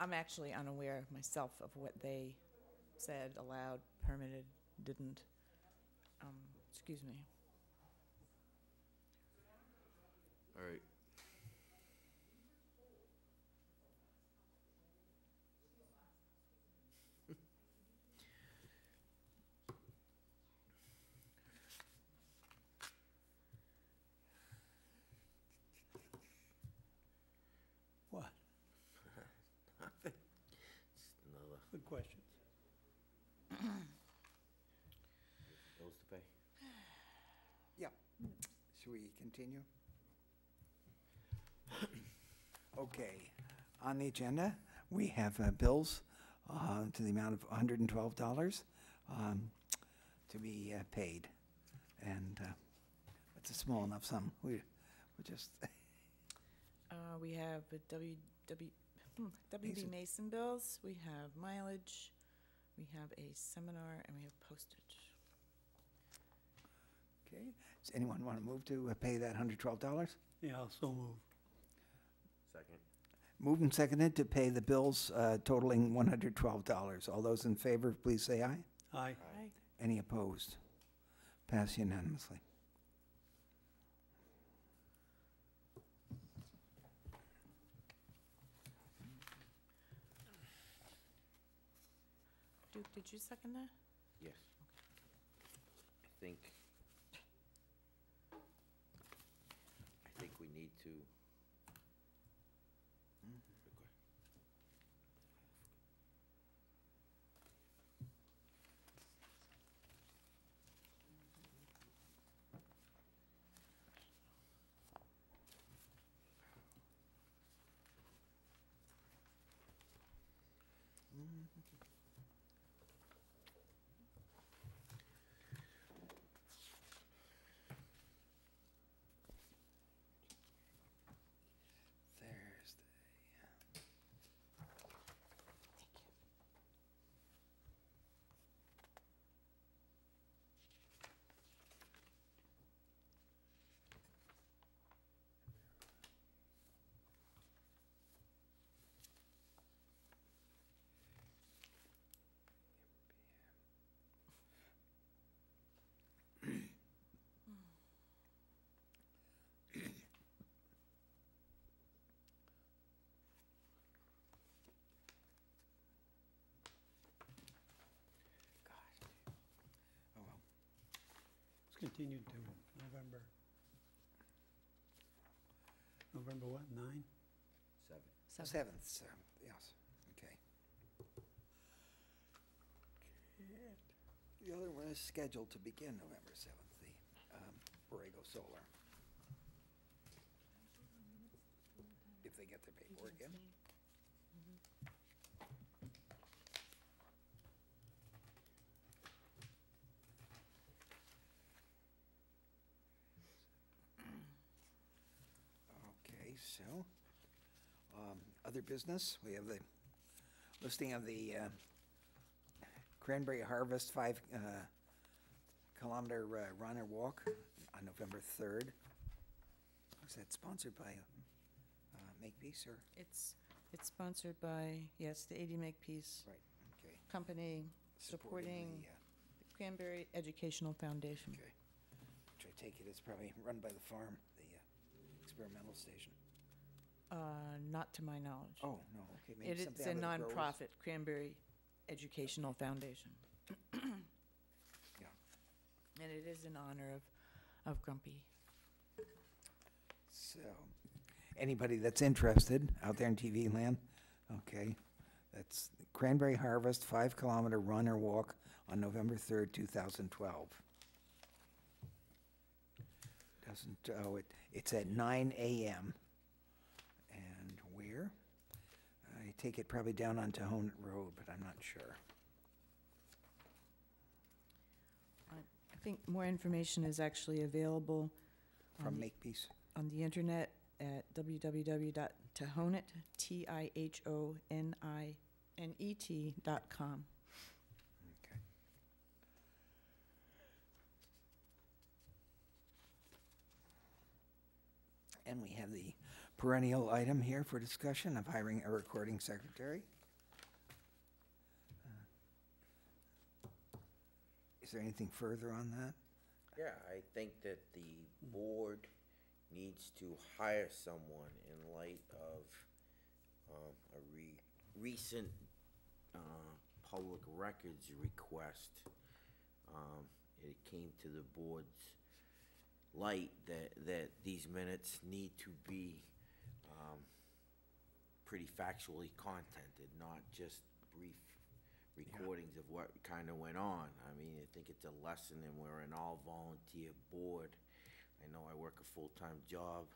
I'm actually unaware myself of what they said, allowed, permitted, didn't. Excuse me. All right. What? Nothing. Just another Good questions. bills to pay. Yeah. Should we continue? Okay. On the agenda, we have bills to the amount of $112 to be paid. And it's a small enough sum. We just, We have a WB Mason. Mason bills, we have mileage, we have a seminar, and we have postage. okay. Does anyone want to move to pay that $112? Yeah, I'll so move. Second. Moved and seconded to pay the bills totaling $112. All those in favor, please say aye. Aye. Aye. Any opposed? Pass unanimously. Duke, did you second that? Yes. I think we need to. Okay. Thursday. Oh, well. It's continued to November. November what, 9? 7th, sir. Yes, okay. The other one is scheduled to begin November 7th, the Borrego Solar. If they get their paperwork in. Okay, so, other business, we have the listing of the Cranberry Harvest 5 5-kilometer run or walk on November 3rd. Is that sponsored by Makepeace or? It's sponsored by, yes, the 80 Makepeace Right, okay. Company supporting the Cranberry Educational Foundation. Okay. Which I take it is probably run by the farm, the experimental station. Not to my knowledge. Oh, no, okay, maybe It's something a out of the growers. nonprofit, Cranberry Educational Foundation. Yeah. And it is in honor of Grumpy. So, anybody that's interested out there in TV land, okay, that's Cranberry Harvest 5-kilometer run or walk on November 3rd, 2012. It's at 9 a.m. And where? I take it probably down on Tohonet Road, but I'm not sure. I think more information is actually available From on Makepeace. on the internet at www.tohonet, TIHONINET.com. Okay. And we have the perennial item here for discussion of hiring a recording secretary. Is there anything further on that? Yeah, I think that the board needs to hire someone in light of a recent public records request. It came to the board's light that these minutes need to be pretty factually contented, not just brief recordings of what kind of went on. I mean, I think it's a lesson, and we're an all-volunteer board. I know I work a full-time job.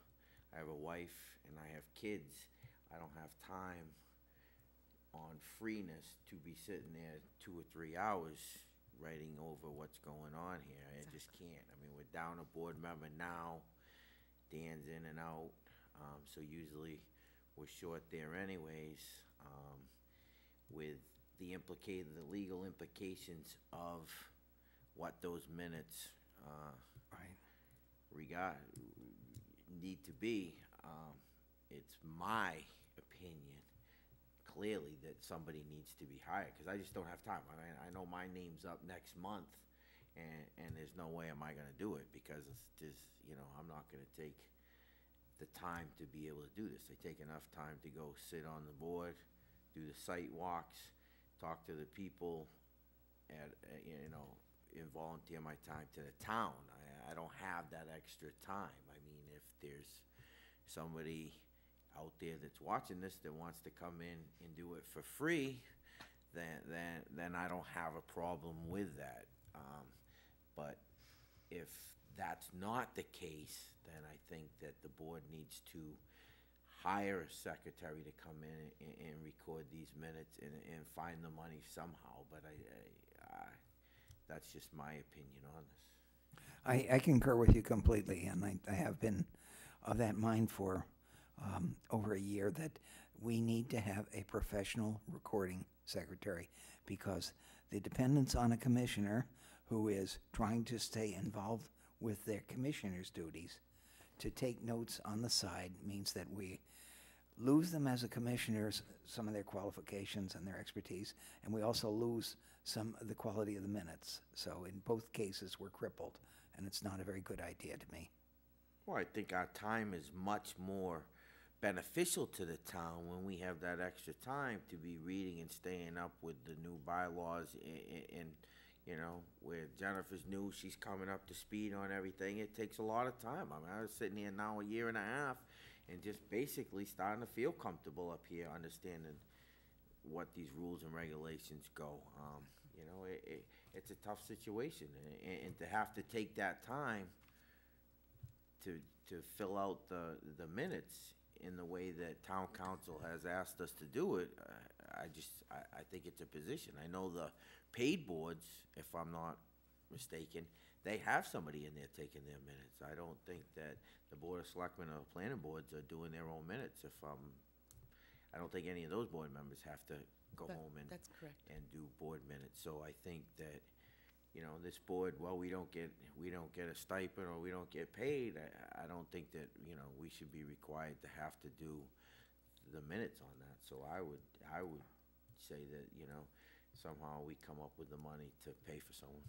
I have a wife, and I have kids. I don't have time on freeness to be sitting there 2 or 3 hours writing over what's going on here. I just can't. I mean, we're down a board member now. Dan's in and out, so usually we're short there anyways. With the legal implications of what those minutes need to be, it's my opinion, clearly, that somebody needs to be hired, because I just don't have time. I mean, I know my name's up next month, and there's no way am I gonna do it, because I'm not gonna take the time to be able to do this. I take enough time to go sit on the board, do the site walks, talk to the people, and volunteer my time to the town. I don't have that extra time. I mean, if there's somebody out there that's watching this that wants to come in and do it for free, then I don't have a problem with that. But if that's not the case, then I think that the board needs to hire a secretary to come in and record these minutes and find the money somehow. But that's just my opinion on this. I concur with you completely, and I have been of that mind for over a year, that we need to have a professional recording secretary, because the dependence on a commissioner who is trying to stay involved with their commissioner's duties to take notes on the side means that we lose them as a commissioners, some of their qualifications and their expertise, and we also lose some of the quality of the minutes. So in both cases, we're crippled, and it's not a very good idea to me. Well, I think our time is much more beneficial to the town when we have that extra time to be reading and staying up with the new bylaws and where Jennifer's new, she's coming up to speed on everything. It takes a lot of time. I mean, I was sitting here now 1.5 years and just basically starting to feel comfortable up here, understanding what these rules and regulations go. It's a tough situation, and to have to take that time to fill out the minutes in the way that town council has asked us to do it, I think it's a position. I know the paid boards, if I'm not mistaken, they have somebody in there taking their minutes. I don't think that the Board of Selectmen or planning boards are doing their own minutes. I don't think any of those board members have to go home and That's correct. and do board minutes. So I think that you know, this board, well, we don't get a stipend or we don't get paid, I don't think that, you know, we should be required to have to do the minutes on that. So I would say that, you know, somehow we come up with the money to pay for someone.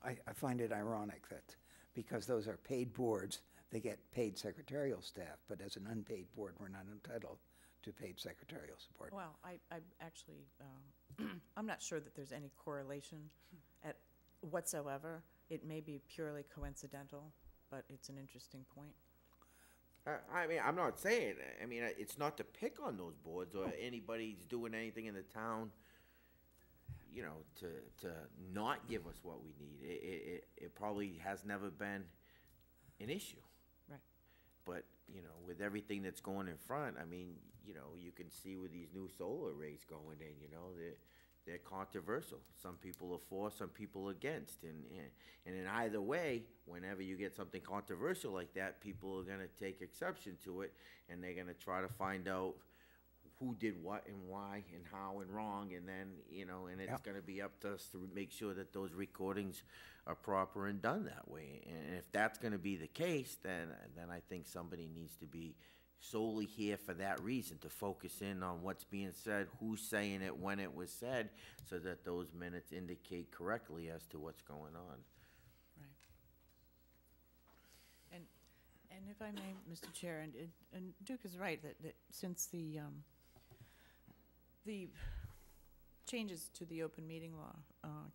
I find it ironic that because those are paid boards, they get paid secretarial staff, but as an unpaid board, we're not entitled to paid secretarial support. Well, I actually, I'm not sure that there's any correlation at whatsoever. It may be purely coincidental, but it's an interesting point. I mean, I'm not saying, I mean, it's not to pick on those boards or anybody's doing anything in the town, you know, to not give us what we need. It probably has never been an issue. Right. But, you know, with everything that's going in front, I mean, you know, you can see with these new solar arrays going in, you know, they're controversial. Some people are for, some people against. And in either way, whenever you get something controversial like that, people are going to take exception to it, and they're going to try to find out who did what and why and how and wrong, and then, you know, and it's going to be up to us to make sure that those recordings are proper and done that way. And if that's going to be the case, then I think somebody needs to be solely here for that reason, to focus in on what's being said, who's saying it, when it was said, so that those minutes indicate correctly as to what's going on. Right. And if I may, Mr. Chair, and Duke is right, that since the changes to the open meeting law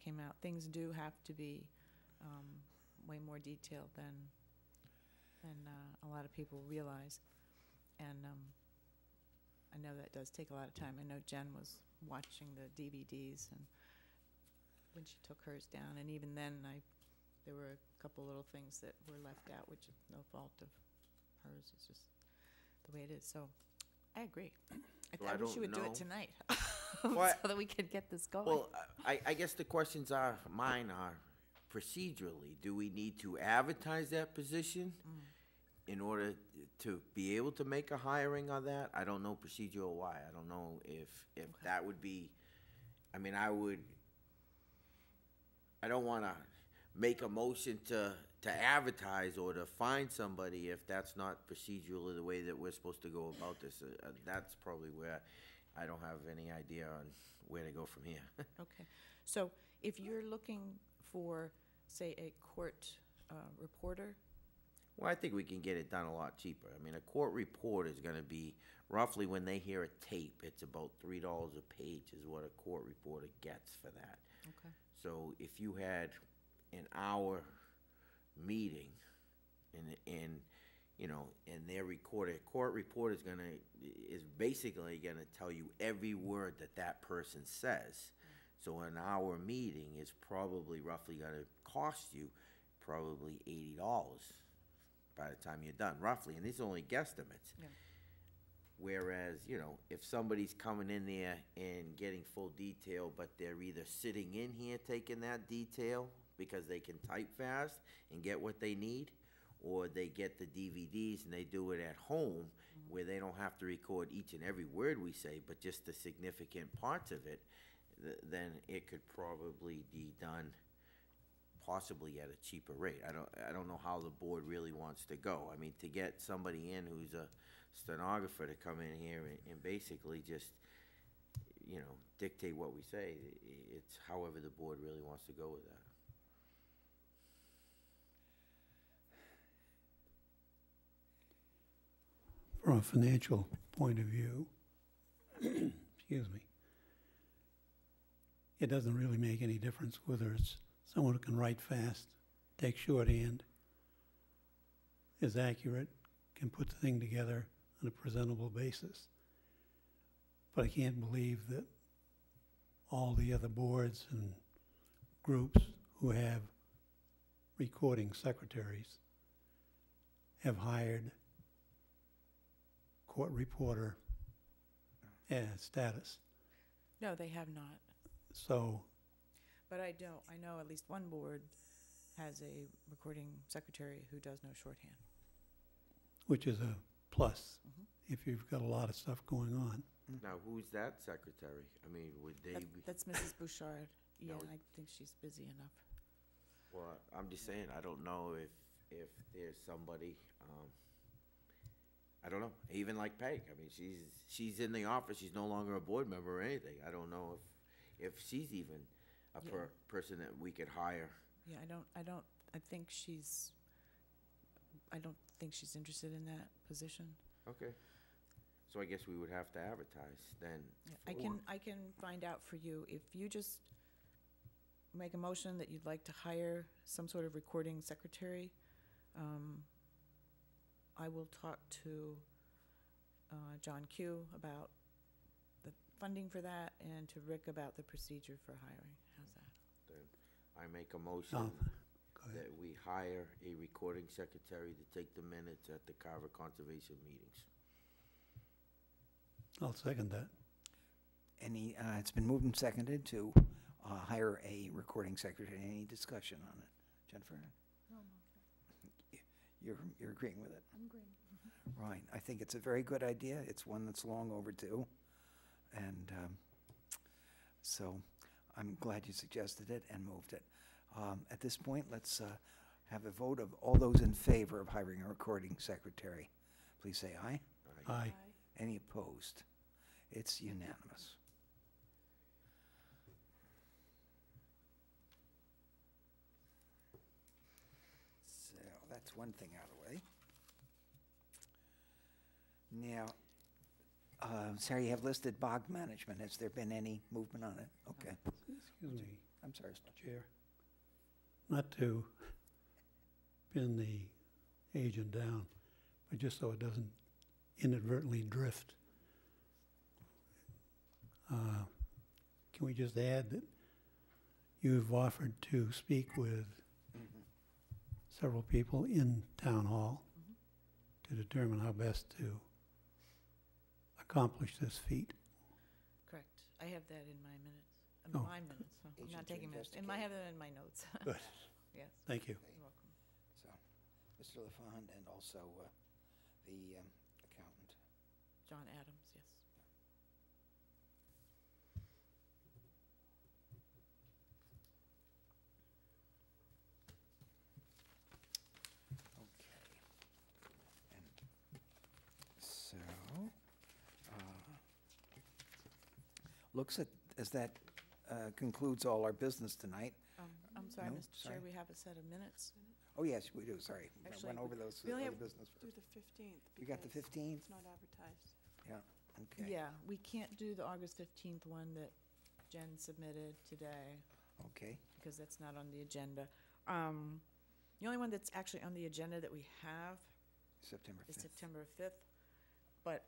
came out, things do have to be way more detailed than a lot of people realize. And I know that does take a lot of time. I know Jen was watching the DVDs and when she took hers down, and even then there were a couple little things that were left out, which is no fault of hers. It's just the way it is. So I agree. I wish you would do it tonight so that we could get this going. Well, I guess the questions mine are procedurally. Do we need to advertise that position in order to be able to make a hiring on that? I don't know procedural why. I don't know if that would be, I mean, I don't want to make a motion to advertise or to find somebody if that's not procedurally the way that we're supposed to go about this. That's probably where I don't have any idea on where to go from here. Okay. So if you're looking for, say, a court reporter, Well, I think we can get it done a lot cheaper. I mean, a court report is going to be roughly, when they hear a tape, it's about $3 a page is what a court reporter gets for that. okay. So if you had an hour meeting and you know, and they're recorded, a court report is basically gonna tell you every word that person says. So an hour meeting is probably roughly gonna cost you probably $80 by the time you're done, roughly, and these are only guesstimates. Yeah. Whereas, you know, if somebody's coming in there and getting full detail, but they're either sitting in here taking that detail because they can type fast and get what they need, or they get the DVDs and they do it at home where they don't have to record each and every word we say, but just the significant parts of it, then it could probably be done possibly at a cheaper rate. I don't know how the board really wants to go. I mean, to get somebody in who's a stenographer to come in here and basically just, you know, dictate what we say, it's however the board really wants to go with that. From a financial point of view, excuse me, it doesn't really make any difference whether it's someone who can write fast, take shorthand, is accurate, can put the thing together on a presentable basis. But I can't believe that all the other boards and groups who have recording secretaries have hired court reporter status. No, they have not. So, But I know at least one board has a recording secretary who does know shorthand. which is a plus Mhm. if you've got a lot of stuff going on. Now, who's that secretary? I mean, would they be? That's Mrs. Bouchard. Yeah, No. I think she's busy enough. Well, I'm just saying, I don't know if there's somebody, I don't know, even like Peg, I mean, she's in the office, she's no longer a board member or anything. I don't know if she's even a Yeah. person that we could hire. Yeah, I don't think she's interested in that position. Okay. So I guess we would have to advertise then. Yeah, I can find out for you. If you just make a motion that you'd like to hire some sort of recording secretary, I will talk to John Q about the funding for that and to Rick about the procedure for hiring. How's that? Then I make a motion Go ahead. that we hire a recording secretary to take the minutes at the Carver Conservation meetings. I'll second that. It's been moved and seconded to hire a recording secretary. Any discussion on it? Jennifer? You're agreeing with it? I'm agreeing. Right. I think it's a very good idea. It's one that's long overdue. And so I'm glad you suggested it and moved it. At this point, let's have a vote of all those in favor of hiring a recording secretary. Please say aye. Aye. Any opposed? It's unanimous. So that's one thing out of the way. Now, Sarah, you have listed bog management. Has there been any movement on it? Okay. Excuse me, I'm sorry. Chair. Not to pin the agent down, but just so it doesn't inadvertently drift. Can we just add that you've offered to speak with several people in town hall to determine how best to accomplish this feat? Correct. I have that in my minutes. Oh. My minutes. So I'm Agent not to taking minutes. I investigate. have it in my notes. Good, Yes. thank you. You're welcome. So, Mr. LaFond and also the accountant. John Adams, yes. Okay. And so, looks as that concludes all our business tonight. I'm sorry, No, Mr. Chair, sorry. we have a set of minutes. Oh, yes, we do, sorry. I Actually, went over those We only other have business do first. the 15th. You got the because 15th? It's not advertised. Yeah, okay. Yeah, we can't do the August 15th one that Jen submitted today Okay, because that's not on the agenda. The only one that's actually on the agenda that we have September is 5th. September 5th, but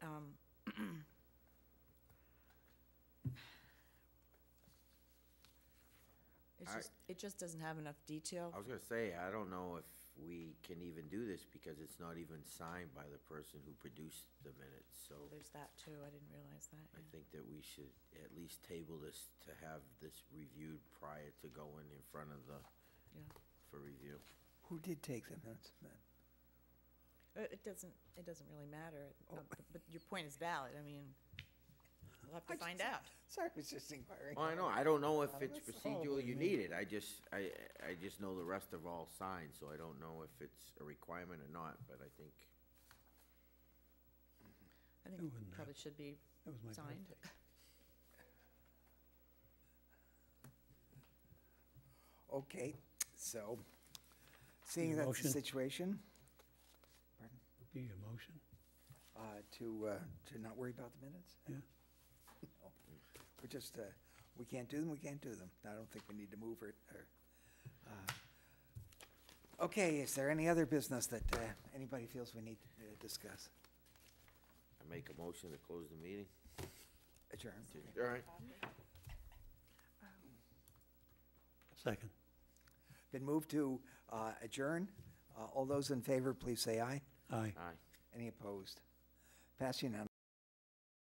it just doesn't have enough detail. I was gonna say, I don't know if we can even do this because it's not even signed by the person who produced the minutes, so There's that too, I didn't realize that. I yeah. think that we should at least table this to have this reviewed prior to going in front of the, Yeah. for review. Who did take the minutes then? It doesn't really matter, but your point is valid, I mean, we'll have to find out. Sorry, I was just inquiring. Well, I know, I don't know if it's that's procedural all you we need it, I just know the rest are all signed, so I don't know if it's a requirement or not, but I think, I think It wouldn't it probably should be That was my signed. birthday. Okay, so, seeing Your that's the motion? situation, Do your motion? to not worry about the minutes? Yeah. No. We're just, we can't do them, we can't do them. I don't think we need to move it, or, okay, is there any other business that anybody feels we need to discuss? I make a motion to close the meeting. Adjourn. All right. Second. Been moved to adjourn. All those in favor, please say aye. Aye. Aye. Any opposed? Pass unanimously.